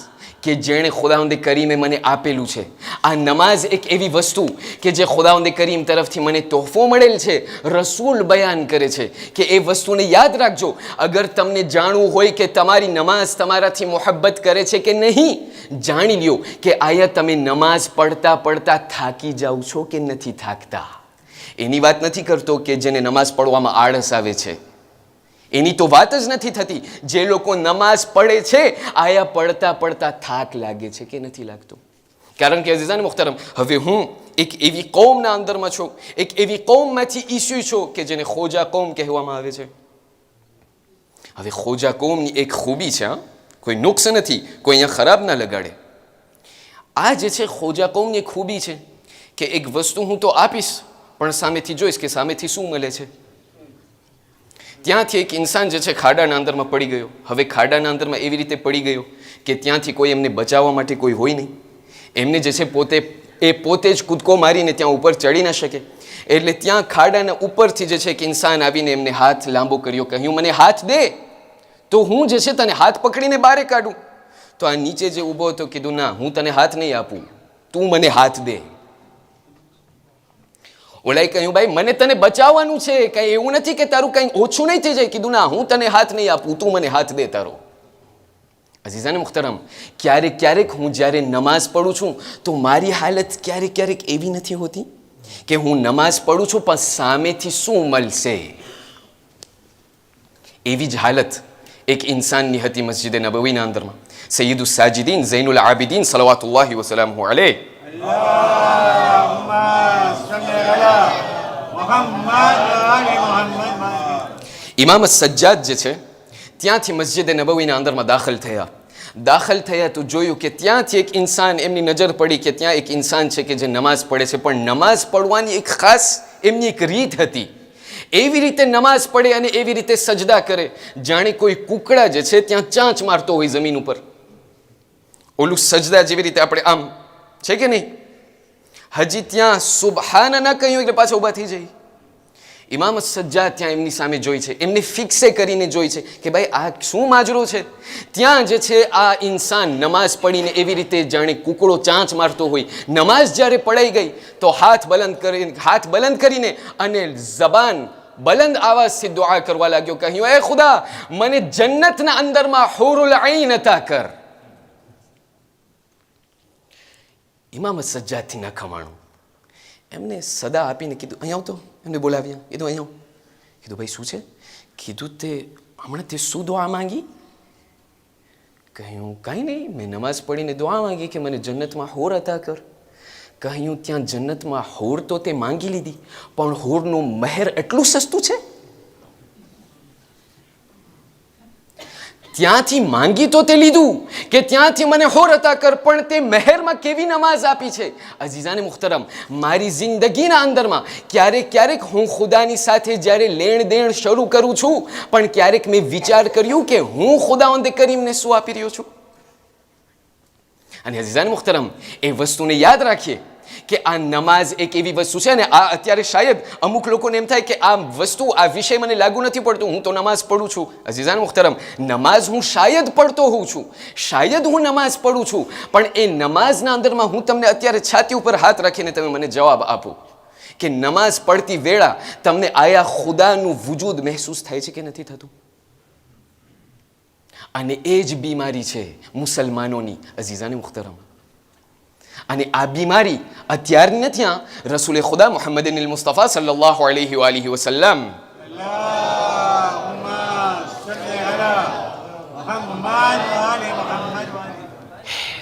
કે જેણે ખુદાવંદે કરીમે મને આપેલું છે, આ નમાઝ એક એવી વસ્તુ કે જે ખુદાવંદે કરીમ તરફથી મને તોહફો મળેલ છે. રસૂલ બયાન કરે છે કે એ વસ્તુને યાદ રાખજો. અગર તમને જાણવું હોય કે તમારી નમાઝ તમારાથી મોહબ્બત કરે છે કે નહીં, જાણી લ્યો કે આયા તમે નમાઝ પડતા પડતા થાકી જાઓ છો કે નથી થાકતા. એની વાત નથી કરતો કે જેને નમાઝ પડવામાં આળસ આવે છે, એની તો વાત જ નથી થતી. જે લોકો નમાઝ પડે છે, આયા પડતા પડતા થાક લાગે છે કે નથી લાગતો? કારણ કે અઝીઝાન મુખ્તરમ, હવે હું એક એવી કૌમના અંદરમાં છું, એક એવી કૌમમાંથી ઈસ્યુ છું કે જેને ખોજા કૌમ કહેવામાં આવે છે. હવે ખોજા કૌમની એક ખૂબી છે, કોઈ નુક્સ નથી, કોઈ અહીંયા ખરાબ ના લગાડે. આ જે છે ખોજા કૌમની એક ખૂબી છે કે એક વસ્તુ હું તો આપીશ, પણ સામેથી જોઈશ કે સામેથી શું મળે છે. ત્યાંથી એક ઇન્સાન જે છે ખાડાના અંદરમાં પડી ગયો. હવે ખાડાના અંદરમાં એવી રીતે પડી ગયો કે ત્યાંથી કોઈ એમને બચાવવા માટે કોઈ હોય નહીં. એમને જે છે પોતે જ કૂદકો મારીને ત્યાં ઉપર ચડી ન શકે. એટલે ત્યાં ખાડાના ઉપરથી જે છે એક ઇન્સાન આવીને એમને હાથ લાંબો કર્યો, કહ્યું મને હાથ દે તો હું જે છે તને હાથ પકડીને બહાર કાઢું. તો આ નીચે જે ઊભો હતો કીધું ના, હું તને હાથ નહીં આપું, તું મને હાથ દે. ઓલાએ કહ્યું ભાઈ મને તને બચાવવાનું છે, કઈ એવું નથી કે તારું કઈ ઓછું નહીં થઈ જાય. કીધું ના, હું તને હાથ નહીં આપું, તું મને હાથ દે તારો. અઝીઝાન મુખ્તરમ, ક્યારેક ક્યારેક હું જ્યારે નમાઝ પડું છું તો મારી હાલત ક્યારેક ક્યારેક એવી નથી હોતી કે હું નમાઝ પડું છું પણ સામેથી શું મળશે. એવી જ હાલત એક ઇન્સાનની હતી મસ્જિદ નબવીના અંદરમાં. સૈયદુ સાજિદીન ઝૈનુલ આબિદીન સલવાતુલ્લાહિ વસલામહુ અલૈહ ઇમામ સજ્જાદ જે છે ત્યાંથી મસ્જિદ નબવીના અંદરમાં દાખલ થયા તો જોયું કે ત્યાંથી એક ઇન્સાન, એમની નજર પડી કે ત્યાં એક ઇન્સાન છે કે જે નમાઝ પડે છે, પણ નમાઝ પડવાની એક ખાસ એમની એક રીત હતી. એવી રીતે નમાઝ પડે અને એવી રીતે સજદા કરે જાણે કોઈ કુકડા જે છે ત્યાં ચાંચ મારતો હોય જમીન ઉપર. ઓલું સજદા જેવી રીતે આપણે આમ છે કે નહીં, હજી ત્યાં સુબહાન ના કહ્યું એટલે પાછા ઊભા થઈ જાય. ઇમામ સજ્જાદ ત્યાં એમની સામે જોઈ છે, એમને ફિક્સે કરીને જોઈ છે કે ભાઈ આ શું માજરો છે. ત્યાં જે છે આ ઇન્સાન નમાઝ પડીને એવી રીતે જાણે કુકડો ચાંચ મારતો હોય. નમાઝ જ્યારે પડાઈ ગઈ તો હાથ બલંદ કરીને અને જબાન બલંદ આવાજથી દુઆ કરવા લાગ્યો. કહ્યું એ ખુદા, મને જન્નતના અંદરમાં હૂરુલ ઐન અતા કર. ઇમામ સજ્જાદથી ન ખમાણું, એમને સદા આપીને કીધું અહીં આવતો, એમને બોલાવ્યા, કીધું અહીં આવ. કીધું ભાઈ શું છે? કીધું તે હમણાં તે શું દુઆ માંગી? કહ્યું કાંઈ નહીં, મેં નમાઝ પડીને દુઆ માંગી કે મને જન્નતમાં હોર અતા કર. કહ્યું ત્યાં જન્નતમાં હોર તો તે માંગી લીધી, પણ હોરનું મહેર એટલું સસ્તું છે? ત્યાંથી માંગી તો તે લીધું કે ત્યાંથી મને હોર અતા કર, પણ તે મહેરમાં કેવી નમાઝ આપી છે. અઝીઝાને મુખ્તરમ, મારી જિંદગીના અંદરમાં ક્યારેક હું ખુદાની સાથે જ્યારે લેણ દેણ શરૂ કરું છું, પણ ક્યારેક મેં વિચાર કર્યું કે હું ખુદાવંદે કરીમને શું આપી રહ્યો છું. અને અઝીઝાને મુખ્તરમ, એ વસ્તુને યાદ રાખીએ કે આ નમાઝ એક એવી વસ્તુ છે ને, આ અત્યારે શાયદ અમુક લોકોને એમ થાય કે આ વસ્તુ, આ વિષય મને લાગુ નથી પડતું, હું તો નમાઝ પડું છું. અઝીઝાન મુખ્તરમ, નમાઝ હું શાયદ પડતો હોઉં છું, શાયદ હું નમાઝ પડું છું, પણ એ નમાઝના અંદરમાં હું તમને અત્યારે છાતી ઉપર હાથ રાખીને તમે મને જવાબ આપો કે નમાઝ પડતી વેળા તમને આયા ખુદાનું વજૂદ મહેસૂસ થાય છે કે નથી થતું? અને એ જ બીમારી છે મુસલમાનોની. અઝીઝાન મુખ્તરમ, અને આ બીમારી અત્યારની નથી. આ રસૂલે ખુદા મુહમ્મદ મુસ્તફા સલ્લલ્લાહુ અલૈહિ વસલ્લમ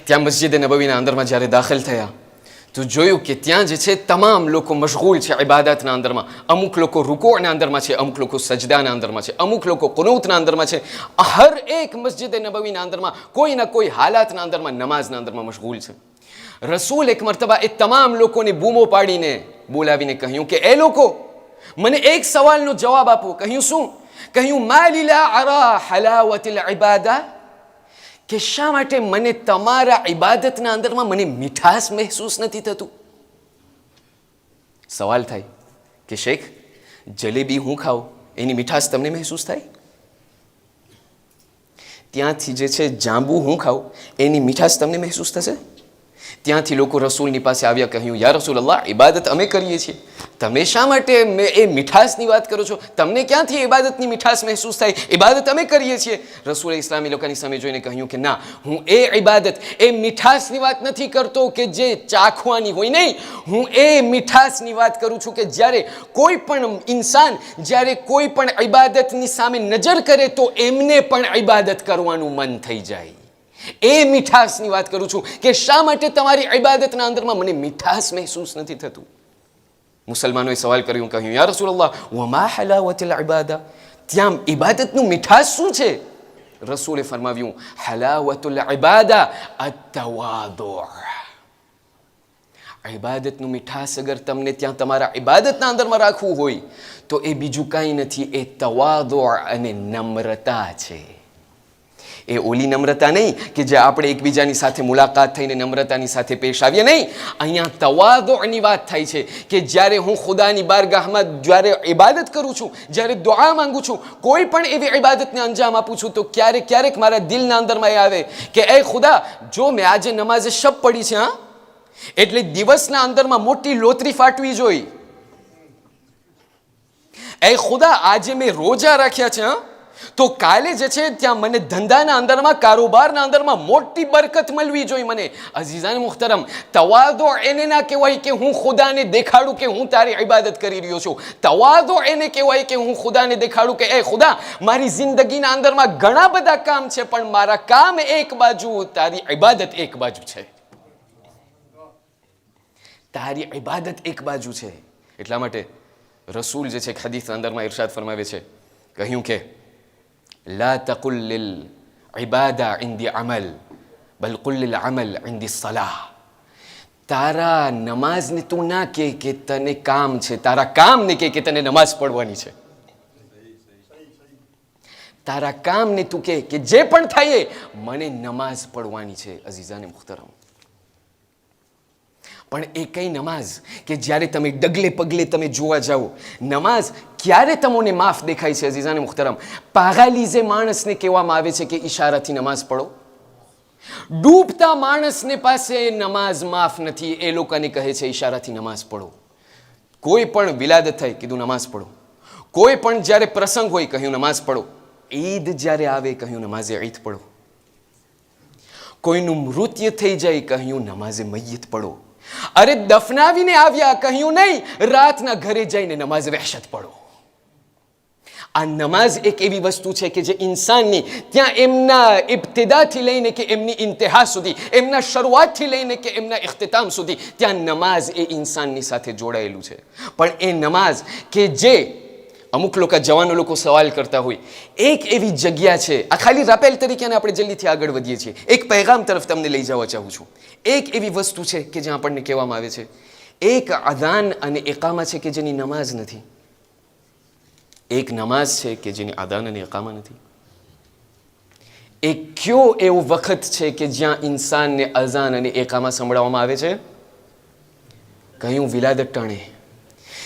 ત્યાં મસ્જિદ નબવીના અંદરમાં જ્યારે દાખલ થયા તો જોયું કે ત્યાં જે છે તમામ લોકો મશગુલ છે ઇબાદતના અંદરમાં. અમુક લોકો રૂકૂના અંદરમાં છે, અમુક લોકો સજદાના અંદરમાં છે, અમુક લોકો કુનૂતના અંદરમાં છે. હર એક મસ્જિદ નબવીના અંદરમાં કોઈ ના કોઈ હાલાતના અંદરમાં નમાઝના અંદરમાં મશગુલ છે. રસૂલ એક મરતબા એ તમામ લોકોને બૂમો પાડીને બોલાવીને કહ્યું કે એ લોકો, મને એક સવાલનો જવાબ આપો. કહ્યું શું? કહ્યું માલી લા અરા હલાવતિલ ઇબાદા, કે શા માટે મને તમારા ઇબાદતના અંદરમાં મને મીઠાશ મહેસૂસ નથી થતું? સવાલ થાય કે શેખ, જલેબી હું ખાઉં એની મીઠાશ તમને મહેસૂસ થાય? ત્યાંથી જે છે જાંબુ હું ખાઉં એની મીઠાશ તમને મહેસૂસ થશે? ત્યાંથી લોકો રસૂલની પાસે આવ્યા, કહ્યું, યા રસૂલલ્લાહ, ઇબાદત અમે કરીએ છીએ, તમે શા માટે એ મીઠાશની વાત કરો છો? તમને ક્યાંથી ઇબાદતની મીઠાશ મહેસૂસ થાય? ઇબાદત અમે કરીએ છીએ. રસૂલે ઇસ્લામી લોકોની સામે જોઈને કહ્યું કે ના, હું એ ઇબાદત, એ મીઠાશની વાત નથી કરતો કે જે ચાખવાની હોય, નહીં, હું એ મીઠાશની વાત કરું છું કે જ્યારે કોઈ પણ ઇન્સાન જ્યારે કોઈ પણ ઇબાદતની સામે નજર કરે તો એમને પણ ઇબાદત કરવાનું મન થઈ જાય. એ મીઠાશની વાત કરું છું કે શા માટે તમારી ઇબાદતના અંદરમાં મને મીઠાશ મહેસૂસ નથી થતું? મુસલમાનોએ સવાલ કર્યું, કહ્યું, યા રસૂલલ્લાહ, વમા હલાવતુલ ઇબાદા, ત્યાં ઇબાદતનું મીઠાશ શું છે? રસૂલે ફરમાવ્યું, હલાવતુલ ઇબાદા અત-તવાદુ. ઇબાદતનું મીઠાશ અગર તમને ત્યાં તમારા ઇબાદતના અંદરમાં રાખવું હોય તો એ બીજું કાંઈ નથી, એ તવાદુ અને નમ્રતા છે. એ ઓલી નમ્રતા નહીં કે જે આપણે એકબીજાની સાથે મુલાકાત થઈને નમ્રતાની સાથે પેશ આવીએ, નહીં. અહીંયા તવાદુની વાત થાય છે કે જ્યારે હું ખુદાની બારગાહમાં જ્યારે ઇબાદત કરું છું, જ્યારે દુઆ માંગુ છું, કોઈ પણ એવી ઇબાદતને અંજામ આપું છું તો ક્યારેક ક્યારેક મારા દિલના અંદરમાં એ આવે કે એ ખુદા, જો મેં આજે નમાઝે શબ પડી છે, હા, એટલે દિવસના અંદરમાં મોટી લોતરી ફાટવી જોઈ. એ ખુદા, આજે મેં રોજા રાખ્યા છે, હા, તો કાલે જે છે ત્યાં મને ધંધાના અંદરમાં, કારોબારના અંદરમાં મોટી બરકત મળવી જોઈએ મને. અઝીઝાન મુહતરમ, તવાદુ એને ના કહેવાય કે હું ખુદાને દેખાડું કે હું તારી ઇબાદત કરી રહ્યો છું. તવાદુ એને કહેવાય કે હું ખુદાને દેખાડું કે એ ખુદા, મારી જિંદગીના અંદરમાં ઘણા બધા કામ છે પણ મારા કામ એક બાજુ, તારી ઇબાદત એક બાજુ છે. તારી ઇબાદત એક બાજુ છે. એટલા માટે રસૂલ જે છે હદીસના અંદરમાં ઇરશાદ ફરમાવે છે, કહ્યું કે لا تقل للعبادة عندي عمل بل قل للعمل عندي الصلاة. તારા નમાઝને તું ના કે તને કામ છે, તારા કામને કે તને નમાઝ પડવાની છે. તારા કામને તું કે જે પણ થાય મને નમાઝ પડવાની છે. અઝીઝાને મુહતરમ, પણ એ કઈ નમાઝ કે જ્યારે તમે ડગલે પગલે તમે જોવા જાઓ, નમાઝ ક્યારે તમને માફ દેખાય છે? અઝીઝાને મુહતરમ, પાગાલીઝે માણસને કહેવામાં આવે છે કે ઈશારાથી નમાઝ પઢો. ડૂબતા માણસને પાસે નમાઝ માફ નથી, એ લોકોને કહે છે ઈશારાથી નમાઝ પઢો. કોઈ પણ વિલાદત થાય, કીધું નમાઝ પઢો. કોઈ પણ જ્યારે પ્રસંગ હોય, કહ્યું નમાઝ પઢો. ઈદ જ્યારે આવે, કહ્યું નમાઝે ઈદ પઢો. કોઈનું મૃત્યુ થઈ જાય, કહ્યું નમાઝે મય્યત પઢો. અરે દફનાવીને આવ્યા, કહ્યું નહીં, રાતના ઘરે જઈને નમાઝ વહેશત પઢો. આ નમાઝ એક એવી વસ્તુ છે કે જે ઇન્સાનની ત્યાં એમના ઇબ્તિદાથી લઈને કે એમની ઇન્તહા સુધી, એમના શરૂઆતથી લઈને કે એમના ઇખ્તિતામ સુધી, ત્યાં નમાઝ એ ઇન્સાનની સાથે જોડાયેલું છે. પણ એ નમાઝ કે જે અમુક લોકો, જવાનો લોકો સવાલ કરતા હોય, એક એવી જગ્યા છે, આ ખાલી રાપેલ તરીકે આપણે જલ્દીથી આગળ વધીએ છીએ, એક પૈગામ તરફ તમને લઈ જવા ચાહું છું. એક એવી વસ્તુ છે કે જ્યાં આપણને કહેવામાં આવે છે એક અઝાન અને ઇકામા છે કે જેની નમાઝ નથી. એક નમાઝ છે કે જેની અઝાન અને ઇકામા નથી. એક કયો એવો વખત છે કે જ્યાં ઇન્સાનને અઝાન અને ઇકામા સંભળાવવામાં આવે છે? કહ્યું વિલાદત ટાણે,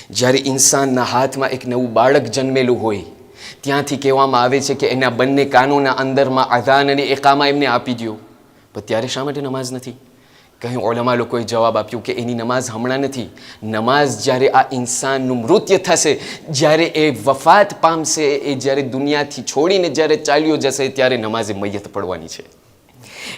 જ્યારે ઇન્સાનના હાથમાં એક નવું બાળક જન્મેલું હોય, ત્યાંથી કહેવામાં આવે છે કે એના બંને કાનોના અંદરમાં અઝાન અને ઇકામા એમને આપી દો. પણ ત્યારે શા માટે નમાઝ નથી? કહ્યું ઉલમા લોકોએ જવાબ આપ્યું કે એની નમાઝ હમણાં નથી, નમાઝ જ્યારે આ ઇન્સાનનું મૃત્યુ થશે, જ્યારે એ વફાત પામશે, એ જ્યારે દુનિયાથી છોડીને જ્યારે ચાલ્યો જશે, ત્યારે નમાઝે મય્યત પડવાની છે.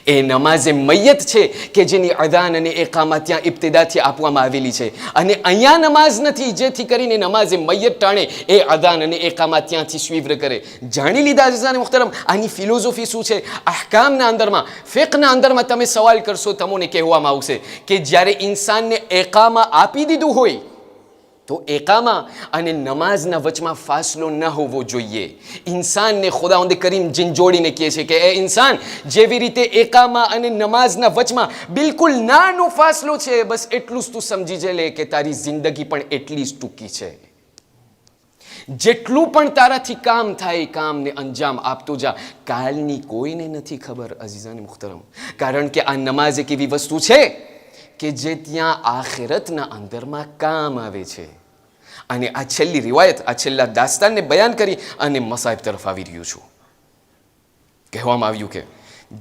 એ નમાઝે મય્યત છે કે જેની અઝાન અને ઇકામા ત્યાં ઇબ્તિદાથી આપવામાં આવેલી છે. અને અહીંયા નમાઝ નથી, જેથી કરીને નમાઝે મય્યત ટાણે એ અઝાન અને ઇકામા ત્યાંથી સ્વીવ્ર કરે. જાણી લીધા અઝીઝાને મુહતરમ, આની ફિલોસોફી શું છે? અહકામના અંદરમાં, ફિકના અંદરમાં તમે સવાલ કરશો, તમને કહેવામાં આવશે કે જ્યારે ઇન્સાનને ઇકામા આપી દીધું હોય તો ઇકામા અને નમાઝના વચમાં ફાસલો ન હોવો જોઈએ. ઇન્સાનને ખુદાવંદ કરીમ ઝીંઝોડીને કહે છે કે એ ઇન્સાન, જેવી રીતે ઇકામા અને નમાઝના વચમાં બિલકુલ નાનો ફાસલો છે, બસ એટલું જ તું સમજી લે કે તારી જિંદગી પણ એટલી જ ટૂંકી છે. જેટલું પણ તારાથી કામ થાય, કામને અંજામ આપતો જા. કાલની કોઈને નથી ખબર અઝીઝાને મુહતરમ, કારણ કે આ નમાઝ એક એવી વસ્તુ છે કે જે ત્યાં આખિરતના અંદરમાં કામ આવે છે. અને આ છેલ્લી રિવાયત, આ છેલ્લા દાસ્તાનને બયાન કરી અને મસાઇબ તરફ આવી રહ્યું છું. કહેવામાં આવ્યું કે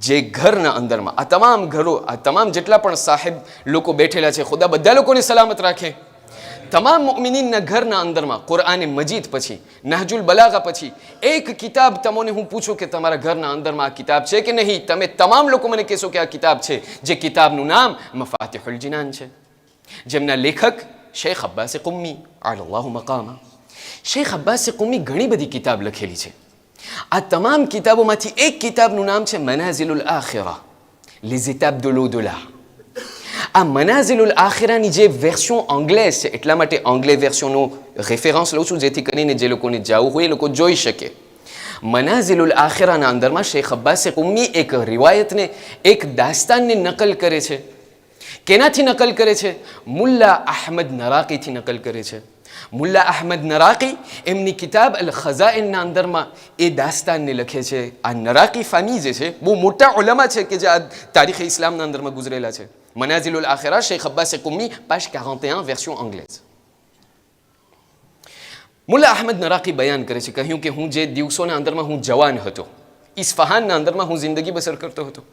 જે ઘરના અંદરમાં આ તમામ ઘરો, આ તમામ જેટલા પણ સાહેબ લોકો બેઠેલા છે, ખુદા બધા લોકોને સલામત રાખે. તમામ મુઅમિનીનના ઘરના અંદરમાં કુરઆને મજીદ પછી, નહજુલ બલાગા પછી એક કિતાબ તમને હું પૂછું કે તમારા ઘરના અંદરમાં આ કિતાબ છે કે નહીં, તમે તમામ લોકો મને કહેશો કે આ કિતાબ છે. જે કિતાબનું નામ મફાતિહુલ જિનાન છે, જેમના લેખક શેખ અબ્બાસ કુમ્મી અલ્લાહુ મકામા. શેખ અબ્બાસ કુમ્મી ઘણી બધી કિતાબ લખેલી છે. આ તમામ કિતાબોમાંથી એક કિતાબનું નામ છે મનાઝિલુલ આખિરા લિઝિતાબ દુલુદુલા. આ મનાઝિલુલ આખિરાની જે વેર્શન અંગ્લેઝ છે, એટલા માટે અંગ્લેઝ વેર્શનનો રેફરન્સ લઉં છું જેથી કરીને જે લોકોને જવું હોય એ લોકો જોઈ શકે. મનાઝિલુલ આખિરાના અંદરમાં શેખ અબ્બાસ કુમ્મી એક રિવાયતને, એક દાસ્તાનને નકલ કરે છે. કેનાથી નકલ કરે છે? મુલ્લા અહમદ નરાકીથી નકલ કરે છે. મુલ્લા અહમદ નરાકી એમની કિતાબ અલ ખઝાઇનના અંદરમાં એ દાસ્તાનને લખે છે. આ નરાકી ફામી જે છે બહુ મોટા ઉલમા છે કે જે આ તારીખ ઇસ્લામના અંદરમાં ગુજરેલા છે. મનાઝિલુલ આખિરા Sheikh Abbas કુમ્મી page 41 version anglaise. Mulla Ahmad નરાકી બયાન કરે છે, કહ્યું કે હું જે દિવસોના અંદરમાં હું જવાન હતો, ઇસ્ફહાનના અંદરમાં હું જિંદગી બસર કરતો હતો.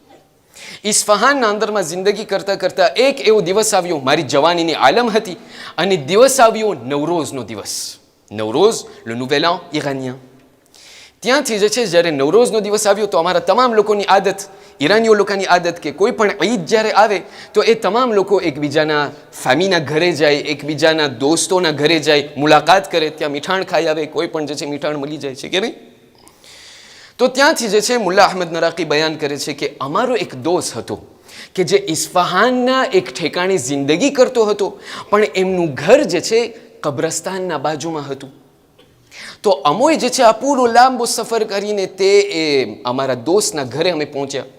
ઇસ્ફહાનના અંદરમાં જિંદગી કરતાં કરતાં એક એવો દિવસ આવ્યો, મારી જવાનીની આલમ હતી, અને દિવસ આવ્યો નવરોઝનો દિવસ. નવરોઝ લે nouvel an iranien. ત્યાંથી જે છે જ્યારે નવરોઝનો દિવસ આવ્યો તો અમારા તમામ લોકોની આદત, ઈરાનીઓ લોકોની આદત કે કોઈ પણ ઈદ જ્યારે આવે તો એ તમામ લોકો એકબીજાના ફેમિલીના ઘરે જાય, એકબીજાના દોસ્તોના ઘરે જાય, મુલાકાત કરે, ત્યાં મીઠાણ ખાઈ આવે. કોઈ પણ જે છે મીઠાણ મળી જાય છે કે નહીં. તો ત્યાંથી જે છે મુલ્લા અહમદ નરાકી બયાન કરે છે કે અમારો એક દોસ્ત હતો કે જે ઇસ્ફહાનના એક ઠેકાણે જિંદગી કરતો હતો, પણ એમનું ઘર જે છે કબ્રસ્તાનના બાજુમાં હતું. તો અમોય જે છે આ પૂરો લાંબો સફર કરીને તે અમારા દોસ્તના ઘરે અમે પહોંચ્યા.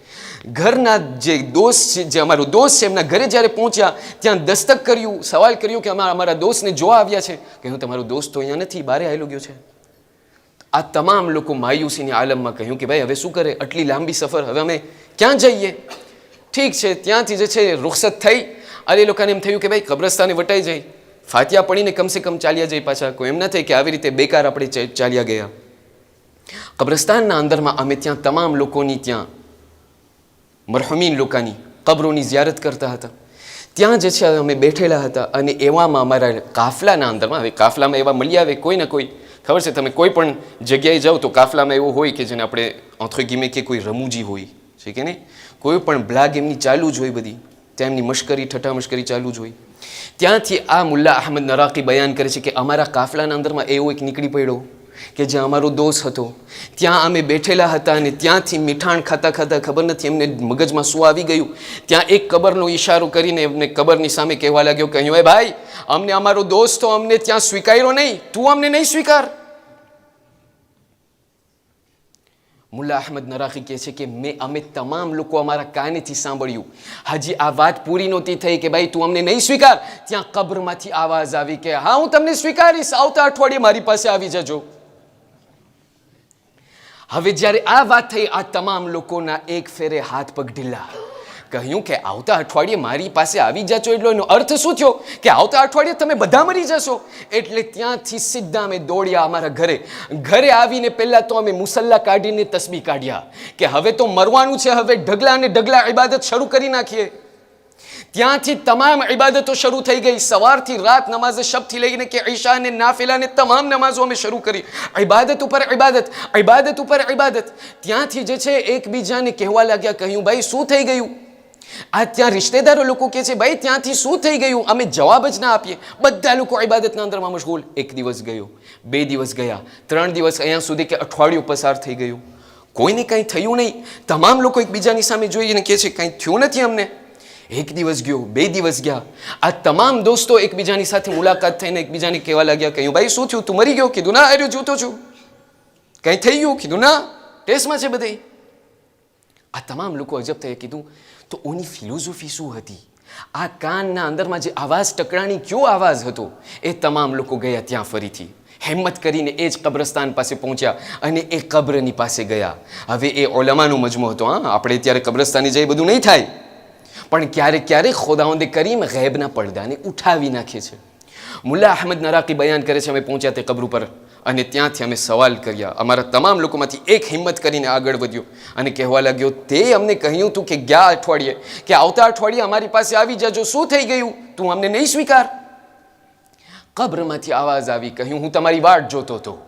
ઘરના જે દોસ્ત છે, જે અમારો દોસ્ત છે, એમના ઘરે જ્યારે પહોંચ્યા ત્યાં દસ્તક કર્યું, સવાલ કર્યો કે અમારા દોસ્તને જોવા આવ્યા છે. કે હું તમારો દોસ્ત તો અહીંયા નથી, બારે આવેલો ગયો છે. આ તમામ લોકો માયુસીની આલમમાં કહ્યું કે ભાઈ હવે શું કરે, આટલી લાંબી સફર, હવે અમે ક્યાં જઈએ? ઠીક છે, ત્યાંથી જે છે રૂખસત થઈ. અને એ લોકોને એમ થયું કે ભાઈ કબ્રસ્તાને વટાઈ જાય, ફાતિયા પડીને કમસે કમ ચાલ્યા જાય પાછા. કોઈ એમ ન થાય કે આવી રીતે બેકાર આપણે ચાલ્યા ગયા. કબ્રસ્તાનના અંદરમાં અમે ત્યાં તમામ લોકોની, ત્યાં મરહુમીન લોકોની કબ્રોની ઝિયારત કરતા હતા. ત્યાં જે છે અમે બેઠેલા હતા અને એવામાં અમારા કાફલાના અંદરમાં, હવે કાફલામાં એવા મળી આવે કોઈ ને કોઈ, ખબર છે તમે કોઈ પણ જગ્યાએ જાઓ તો કાફલામાં એવું હોય કે જેને આપણે entre guillemets કે કોઈ રમૂજી હોય છે કે નહીં, કોઈ પણ બ્લાગ એમની ચાલુ જ હોય, બધી ત્યાં એમની મશ્કરી ઠઠ્ઠા મશ્કરી ચાલુ જ હોય. ત્યાંથી આ મુલ્લા અહમદ નરાકી બયાન કરે છે કે અમારા કાફલાના અંદરમાં એવો એક નીકળી પડ્યો કે જ્યાં અમારો દોસ્ત હતો. ત્યાં અમે બેઠેલા હતા અને ત્યાંથી મીઠાણ ખાતા ખાતા ખબર નથી એમને મગજમાં શું આવી ગયું, ત્યાં એક કબરનો ઈશારો કરીને એમને કબરની સામે કહેવા લાગ્યો કે અહીં ભાઈ, અમને અમારો દોસ્ત તો અમને ત્યાં સ્વીકાર્યો નહીં, તું અમને નહીં સ્વીકાર. મુલ્લા અહમદ નરાકી કહે છે કે અમે તમામ લોકો અમારા કાનેથી સાંભળ્યું. હજી આ વાત પૂરી નહોતી થઈ કે ભાઈ તું અમને નહીં સ્વીકાર, ત્યાં કબ્રમાંથી આવાજ આવી કે હા હું તમને સ્વીકારીશ, આવતા અઠવાડિયે મારી પાસે આવી જજો. હવે જ્યારે આ વાત થઈ, આ તમામ લોકોના એક ફેરે હાથ પગ ઢીલા. કહ્યું કે આવતા અઠવાડિયે મારી પાસે આવી જશો એટલે એનો અર્થ શું થયો કે આવતા અઠવાડિયે તમે બધા મરી જશો. એટલે ત્યાંથી સીધા અમે દોડ્યા અમારા ઘરે. ઘરે આવીને પહેલા તો અમે મુસલ્લા કાઢીને તસ્બીહ કાઢ્યા કે હવે તો મરવાનું છે, હવે ઢગલા અને ઢગલા ઇબાદત શરૂ કરી નાખીએ. ત્યાંથી તમામ ઇબાદતો શરૂ થઈ ગઈ. સવારથી રાત નમાઝ શબથી લઈને કે ઈશા અને નાફિલાને તમામ નમાઝો અમે શરૂ કરી. ઇબાદત ઉપર ઇબાદત, ઇબાદત ઉપર ઇબાદત. ત્યાંથી જે છે એકબીજાને કહેવા લાગ્યા, કહ્યું ભાઈ શું થઈ ગયું? આ ત્યાં રિશ્તેદારો લોકો કહે છે ભાઈ ત્યાંથી શું થઈ ગયું, અમે જવાબ જ ના આપીએ. બધા લોકો ઇબાદતના અંદરમાં મશગુલ. એક દિવસ ગયો, 2 દિવસ ગયા, 3 દિવસ, અહીંયા સુધી કે અઠવાડિયું પસાર થઈ ગયું. કોઈને કંઈ થયું નહીં. તમામ લોકો એકબીજાની સામે જોઈને કહે છે કંઈ થયું નથી અમને. 1 દિવસ ગયો, 2 દિવસ ગયા. આ તમામ દોસ્તો એકબીજાની સાથે મુલાકાત થઈને એકબીજાને કહેવા લાગ્યા, કહ્યું ભાઈ શું થયું, તું મરી ગયો? કીધું ના, અરે જોતો છું. કંઈ થઈ ગયું? કીધું ના, ટેસ્ટમાં છે બધે. આ તમામ લોકો અજબ થયા. કીધું તો ઓની ફિલોસોફી શું હતી? આ કાનના અંદરમાં જે આવાજ ટકરાણી કયો આવાજ હતો? એ તમામ લોકો ગયા ત્યાં ફરીથી હિંમત કરીને એ જ કબ્રસ્તાન પાસે પહોંચ્યા અને એ કબ્રની પાસે ગયા. હવે એ ઓલમાનો મજમો હતો. હા, આપણે ત્યારે કબ્રસ્તાને જઈ બધું નહીં થાય, પણ ક્યારેક ક્યારેક ખુદાવંદે કરીમ ગૈબના પડદાને ઉઠાવી નાખે છે. મુલ્લા અહમદ નરાકી બયાન કરે છે, અમે પહોંચ્યા તે કબ્ર પર અને ત્યાંથી અમે સવાલ કર્યા. અમારા તમામ લોકોમાંથી એક હિંમત કરીને આગળ વધ્યો અને કહેવા લાગ્યો, તે અમને કહ્યું હતું કે ગયા અઠવાડિયે કે આવતા અઠવાડિયે અમારી પાસે આવી જજો, શું થઈ ગયું, તું અમને નહીં સ્વીકાર? કબ્રમાંથી આવાજ આવી, કહ્યું, હું તમારી વાટ જોતો હતો.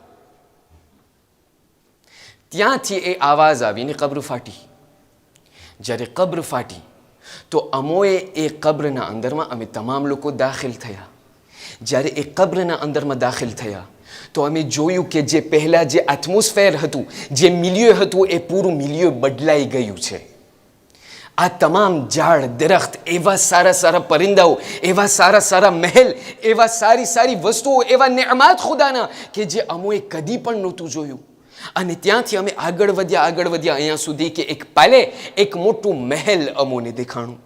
ત્યાંથી એ આવાજ આવીને કબ્ર ફાટી. જ્યારે કબ્ર ફાટી તો અમોએ એ કબ્રના અંદરમાં અમે તમામ લોકો દાખલ થયા. જ્યારે એ કબ્રના અંદરમાં દાખલ થયા તો અમે જોયું કે જે પહેલાં જે એટમોસ્ફેર હતું, જે મિલિયો હતું, એ પૂરું મિલિયો બદલાઈ ગયું છે. આ તમામ ઝાડ દરખ્ત, એવા સારા સારા પરિંદાઓ, એવા સારા સારા મહેલ, એવા સારી સારી વસ્તુઓ, એવા નેમાત ખુદાના કે જે અમોએ કદી પણ નહોતું જોયું. અને ત્યાંથી અમે આગળ વધ્યા અહીંયા સુધી કે એક પાલે એક મોટું મહેલ અમોને દેખાણું.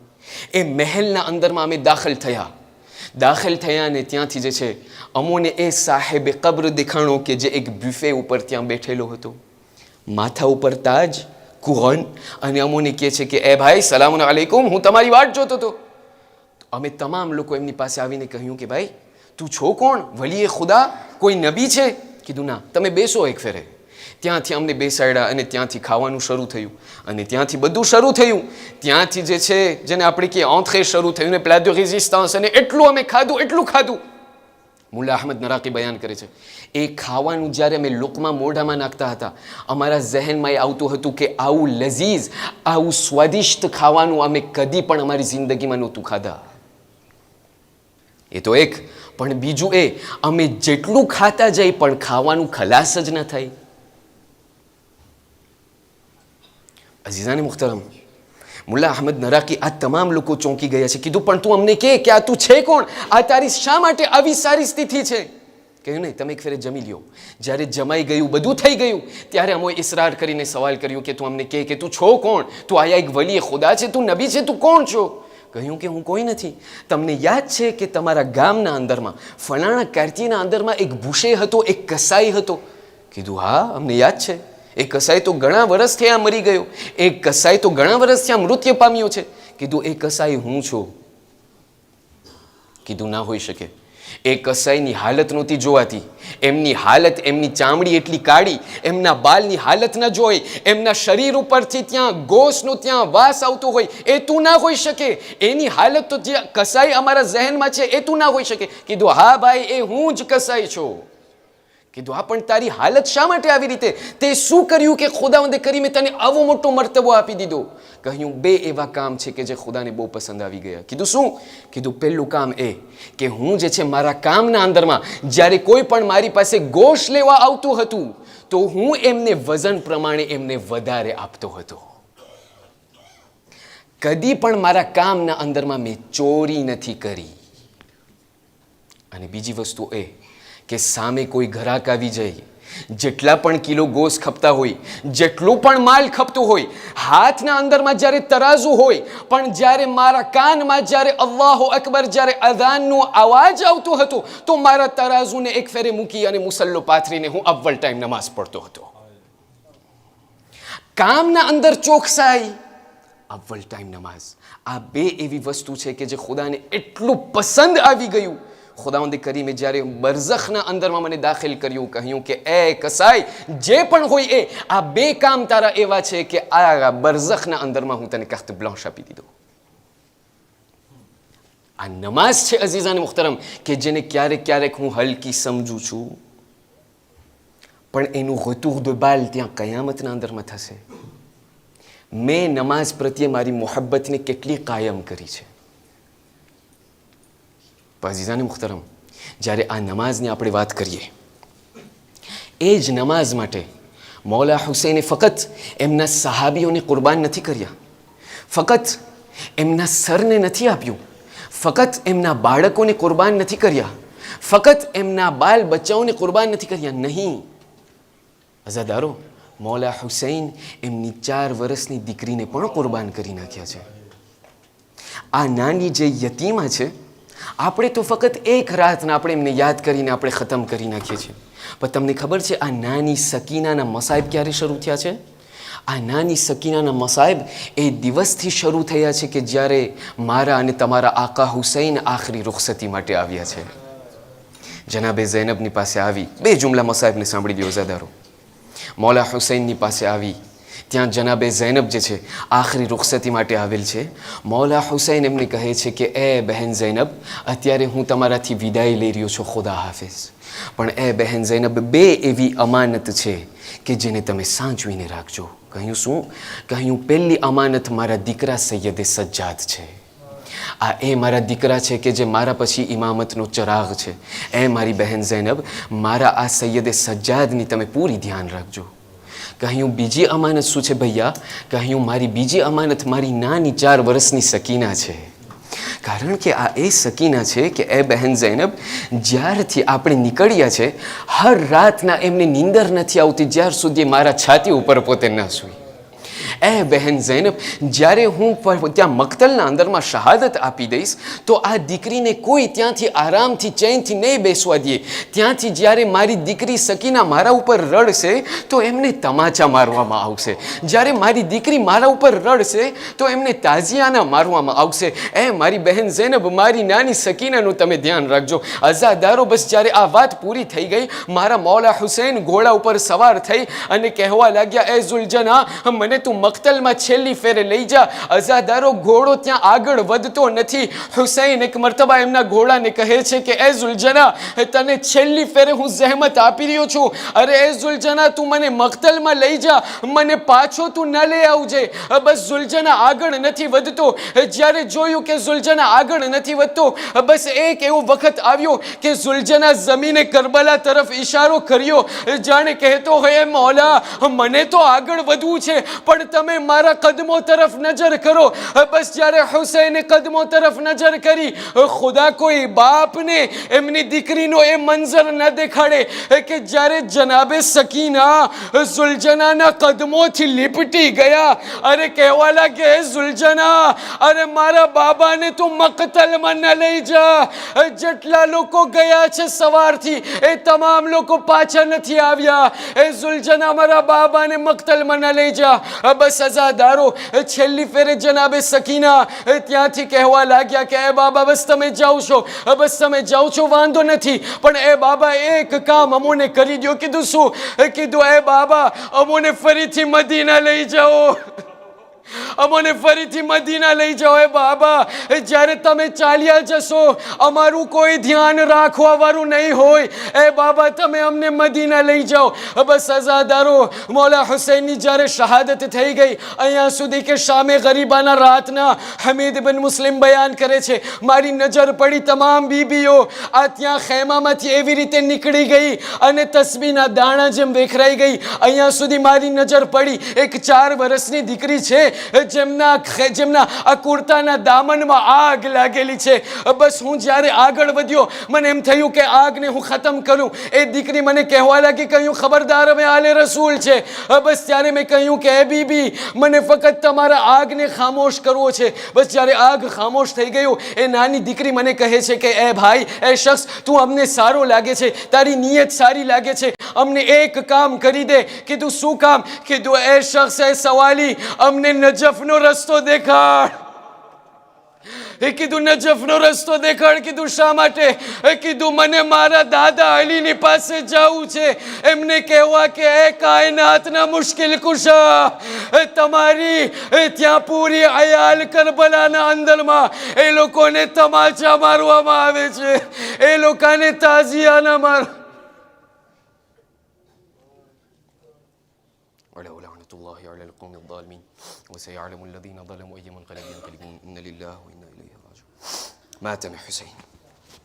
એ મહેલના અંદરમાં અમે દાખલ થયા અને ત્યાંથી જે છે અમોને એ સાહેબે કબ્ર દેખાણો કે જે એક બ્યુફે ઉપર ત્યાં બેઠેલો હતો, માથા ઉપર તાજ, કુહન, અને અમોને કહે છે કે એ ભાઈ સલામ અલૈકુમ, હું તમારી વાટ જોતો હતો. અમે તમામ લોકો એમની પાસે આવીને કહ્યું કે ભાઈ તું છો કોણ, વલીએ ખુદા, કોઈ નબી છે? કીધું ના, તમે બેસો એક ફેરે. ત્યાંથી અમને બેસાડ્યા અને ત્યાંથી ખાવાનું શરૂ થયું અને ત્યાંથી બધું શરૂ થયું. ત્યાંથી જે છે જેને આપણે કહીએ ઓંથે શરૂ થયું ને પ્લા દ રેઝિસ્ટન્સ, અને એટલું અમે ખાધું. મુલ્લા અહમદ નરાકી બયાન કરે છે, એ ખાવાનું જ્યારે અમે લોકમાં મોઢામાં નાખતા હતા, અમારા ઝહેનમાં એ આવતું હતું કે આવું લઝીઝ, આવું સ્વાદિષ્ટ ખાવાનું અમે કદી પણ અમારી જિંદગીમાં નહોતું ખાધા. એ તો એક, પણ બીજું એ, અમે જેટલું ખાતા જઈ પણ ખાવાનું ખલાસ જ ન થાય. અઝીઝાને મુખ્તરમ, મુલ્લા અહમદ નરાકી આ તમામ લોકો ચોંકી ગયા છે. કીધું, પણ તું અમને કે આ તું છે કોણ, આ તારી શા માટે આવી સારી સ્થિતિ છે? કહ્યું, નહીં, તમે એક ફેરે જમી લ્યો. જ્યારે જમાઈ ગયું, બધું થઈ ગયું, ત્યારે અમોએ ઇસરાર કરીને સવાલ કર્યો કે તું અમને કે તું છો કોણ, તું આયા એક વલી ખુદા છે, તું નબી છે, તું કોણ છો? કહ્યું કે હું કોઈ નથી. તમને યાદ છે કે તમારા ગામના અંદરમાં ફલાણા કાર્તીના અંદરમાં એક ભૂષે હતો, એક કસાઈ હતો? કીધું, હા, અમને યાદ છે. એ કસાઈ તો ઘણા વર્ષ થયા મરી ગયો, એ કસાઈ તો ઘણા વર્ષ થયા મૃત્યુ પામ્યો છે. કીધું, એ કસાઈ હું છું. કીધું, ના હોઈ શકે. એ કસાઈની હાલત નહોતી જોવાતી. એમની હાલત, એમની ચામડી એટલી કાળી, એમના બાલની હાલત ન જોઈ, એમના શરીર ઉપરથી ત્યાં ગોસનો ત્યાં વાસ આવતો હોય, એ તું ના હોઈ શકે. એની હાલત તો જે કસાઈ અમારા ઝહેનમાં છે એ તું ના હોઈ શકે. કીધું, હા ભાઈ, એ હું જ કસાઈ છું. કીધું, હા, પણ તારી હાલત શા માટે આવી રીતે? તે શું કર્યું કે ખુદાવંદે કરીમે તને આવો મોટો મર્તબો આપી દીધો? કહ્યું, બે એવા કામ છે કે જે ખુદાને બહુ પસંદ આવી ગયા. કીધું, શું? કીધું, પહેલું કામ એ કે હું જે છે મારા કામના અંદરમાં જ્યારે કોઈ પણ મારી પાસે ગોશ લેવા આવતું હતું તો હું એમને વજન પ્રમાણે એમને વધારે આપતો હતો. કદી પણ મારા કામના અંદરમાં મેં ચોરી નથી કરી. અને બીજી વસ્તુ એ કે સામે કોઈ ગ્રાહક આવી જાય, જેટલા પણ કિલો ગોશ ખપતા હોય, જેટલું પણ માલ ખપતું હોય, હાથના અંદરમાં જ્યારે તરાજુ હોય, પણ જ્યારે મારા કાનમાં જ્યારે અલ્લાહુ અકબર, જ્યારે અઝાનનો અવાજ આવતો હતો તો મારા તરાજુને એક ફેરે મૂકી અને મુસલ્લો પાથરીને હું અવ્વલ ટાઈમ નમાઝ પડતો હતો. કામના અંદર ચોકસાઈ, અવ્વલ ટાઈમ નમાઝ. આ બે એવી વસ્તુ છે કે જે ખુદાને એટલું પસંદ આવી ગયું. ખુદાવંદ કરીમે જ્યારે બરઝખના અંદરમાં મને દાખલ કર્યું, કહ્યું કે એ કસાઈ, જે પણ હોય એ, આ બે કામ તારા એવા છે કે આ બરઝખના અંદરમાં હું તને કાર્ટ બ્લાન્શ આપી દીધો. આ નમાઝ છે અઝીઝાને મુખ્તરમ કે જેને ક્યારેક ક્યારેક હું હલકી સમજું છું, પણ એનું રતુર de બાલ ત્યાં કયામતના અંદરમાં થશે. મેં નમાઝ પ્રત્યે મારી મોહબ્બતને કેટલી કાયમ કરી છે. અઝીઝાને મુખ્તરમ, જ્યારે આ નમાઝની આપણે વાત કરીએ, એ જ નમાઝ માટે મૌલા હુસૈને ફક્ત એમના સહાબીઓને કુરબાન નથી કર્યા, ફક્ત એમના સરને નથી આપ્યું, ફક્ત એમના બાળકોને કુરબાન નથી કર્યા, ફક્ત એમના બાલ બચ્ચાઓને કુરબાન નથી કર્યા. નહીં અઝાદારો, મૌલા હુસૈન એમની 4 વર્ષની દીકરીને પણ કુરબાન કરી નાખ્યા છે. આ નાની જે યતીમા છે, આપણે તો ફક્ત એક રાતના આપણે એમને યાદ કરીને આપણે ખતમ કરી નાખીએ છીએ. પણ તમને ખબર છે આ નાની સકીનાના મસાઈબ ક્યારે શરૂ થયા છે? આ નાની સકીનાના મસાઈબ એ દિવસથી શરૂ થયા છે કે જ્યારે મારા અને તમારા આકા હુસૈન આખરી રૂખસતી માટે આવ્યા છે. જનાબે ઝૈનબની પાસે આવી. 2 જુમલા મસાહેબને સાંભળી લો અઝાદારો. મૌલા હુસૈનની પાસે આવી. ત્યાં જનાબે ઝૈનબ જે છે આખરી રૂખસતી માટે આવેલ છે. મૌલા હુસૈન એમને કહે છે કે એ બહેન ઝૈનબ, અત્યારે હું તમારાથી વિદાય લઈ રહ્યો છું, ખુદા હાફિઝ. પણ એ બહેન ઝૈનબ, 2 એવી અમાનત છે કે જેને તમે સાચવીને રાખજો. કહ્યું શું? કહ્યું પહેલી અમાનત મારા દીકરા સૈયદે સજ્જાદ છે. આ એ મારા દીકરા છે કે જે મારા પછી ઇમામતનો ચરાગ છે. એ મારી બહેન ઝૈનબ, મારા આ સૈયદે સજ્જાદની તમે પૂરી ધ્યાન રાખજો. કહ્યું બીજી અમાનત શું છે ભૈયા? કહ્યું મારી બીજી અમાનત મારી નાની 4 વર્ષની સકીના છે. કારણ કે આ એ સકીના છે કે એ બહેન ઝૈનબ, જ્યારથી આપણે નીકળ્યા છે હર રાતના એમને નીંદર નથી આવતી જ્યાર સુધી મારા છાતી ઉપર પોતે ન સૂઈ. એ બહેન ઝૈનબ, જ્યારે હું ત્યાં મક્તલના અંદરમાં શહાદત આપી દઈશ તો આ દીકરીને કોઈ ત્યાંથી આરામથી ચેનથી નહીં બેસવા દે. ત્યાંથી જ્યારે મારી દીકરી સકીના મારા ઉપર રડશે તો એમને તમાચા મારવામાં આવશે. જ્યારે મારી દીકરી મારા ઉપર રડશે તો એમને તાજિયાના મારવામાં આવશે. એ મારી બહેન ઝૈનબ, મારી નાની સકીનાનું તમે ધ્યાન રાખજો. અઝાદારો, બસ જ્યારે આ વાત પૂરી થઈ ગઈ, મારા મૌલા હુસૈન ઘોડા ઉપર સવાર થઈ અને કહેવા લાગ્યા, એ ઝુલજના, મને તું મક્તલમાં છેલ્લી ફેરે લઈ જા. અઝાદારો, ઘોડો ત્યાં આગળ વધતો નથી. હુસૈન એક મરતબા એમના ઘોડાને કહે છે કે એ ઝુલજના, તને છેલ્લી ફેરે હું જહેમત આપી રહ્યો છું. અરે એ ઝુલજના, તું મને મક્તલમાં લઈ જા, મને પાછો તું ન લઈ આવજે. બસ ઝુલજના આગળ નથી વધતો. જ્યારે જોયું કે ઝુલજના આગળ નથી વધતો, બસ એક એવો વખત આવ્યો કે ઝુલજના જમીને કરબલા તરફ ઈશારો કર્યો, જાણે કહેતો હોય, મૌલા, મને તો આગળ વધવું છે પણ તમે મારા કદમો તરફ નજર કરો. બસ જ્યારે હુસૈને કદમો તરફ નજર કરી, ખુદા કોઈ બાપને એમની દીકરીનો એ મંઝર ન દેખાડે કે જ્યારે જનાબે સકીના ઝુલજનાના કદમોથી લીપટી ગયા. અરે કહેવા લાગે, ઝુલજના, અરે મારા બાબાને તું મક્તલમાં ન લઈ જા. જેટલા લોકો ગયા છે સવારથી એ તમામ લોકો પાછા નથી આવ્યા. એ ઝુલજના, મારા બાબાને મક્તલમાં ન લઈ જા. બસ અઝાદારો, છેલ્લી ફેરે જનાબે સકીના ત્યાંથી કહેવા લાગ્યા કે એ બાબા, બસ તમે જાઓ છો, બસ તમે જાઓ છો, વાંધો નથી, પણ એ બાબા એક કામ અમોને કરી દો. કીધું શું? કીધું, એ બાબા, અમોને ફરીથી મદીના લઈ જાઓ, અમને ફરીથી મદીના લઈ જાઓ. એ બાબા, જ્યારે તમે ચાલ્યા જશો અમારું કોઈ ધ્યાન રાખવા વાળું નહીં હોય. એ બાબા, તમે અમને મદીના લઈ જાઓ. બસ અઝાદારો, મૌલા હુસૈનની જ્યારે શહાદત થઈ ગઈ, અહીંયા સુધી કે શામે ગરીબાના રાતના હમીદ બિન મુસ્લિમ બયાન કરે છે, મારી નજર પડી તમામ બીબીઓ આ ત્યાં ખેમામાંથી એવી રીતે નીકળી ગઈ અને તસ્બીહના દાણા જેમ વેખરાઈ ગઈ. અહીંયા સુધી મારી નજર પડી એક 4 વર્ષની દીકરી છે જેમના આ કુર્તાના દામનમાં આગ લાગેલી છે. બસ હું જ્યારે આગળ વધ્યો, મને એમ થયું કે આગને હું ખતમ કરું. એ દીકરી મને કહેવા લાગી, કહ્યું, ખબરદાર, અમે આલે રસૂલ છે. બસ ત્યારે મેં કહ્યું કે એ બીબી, મને ફક્ત તમારા આગને ખામોશ કરવો છે. બસ જ્યારે આગ ખામોશ થઈ ગયું, એ નાની દીકરી મને કહે છે કે એ ભાઈ, એ શખ્સ, તું અમને સારો લાગે છે, તારી નિયત સારી લાગે છે, અમને એક કામ કરી દે. કીધું, શું કામ? કીધું, એ શખ્સ, એ સવાલી, અમને નજફનો રસ્તો દેખાડ. એ કીધું, નજફનો રસ્તો દેખાડ. કીધું, શા માટે? કીધું, મને મારા દાદા અલીની પાસે જવું છે, એમને કહેવા કે એ કાયનાતના મુશ્કેલ કુશા, તમારી ત્યાં પૂરી અયાલ કરબલાના અંદરમાં એ લોકોને તમાચા મારવામાં આવે છે, એ લોકોને તાજિયાના માર. الله على القوم الظالمين وسيعلم الذين ظلموا أي منقلب ينقلبون إن لله وإنا إليه راجعون. مات حسين.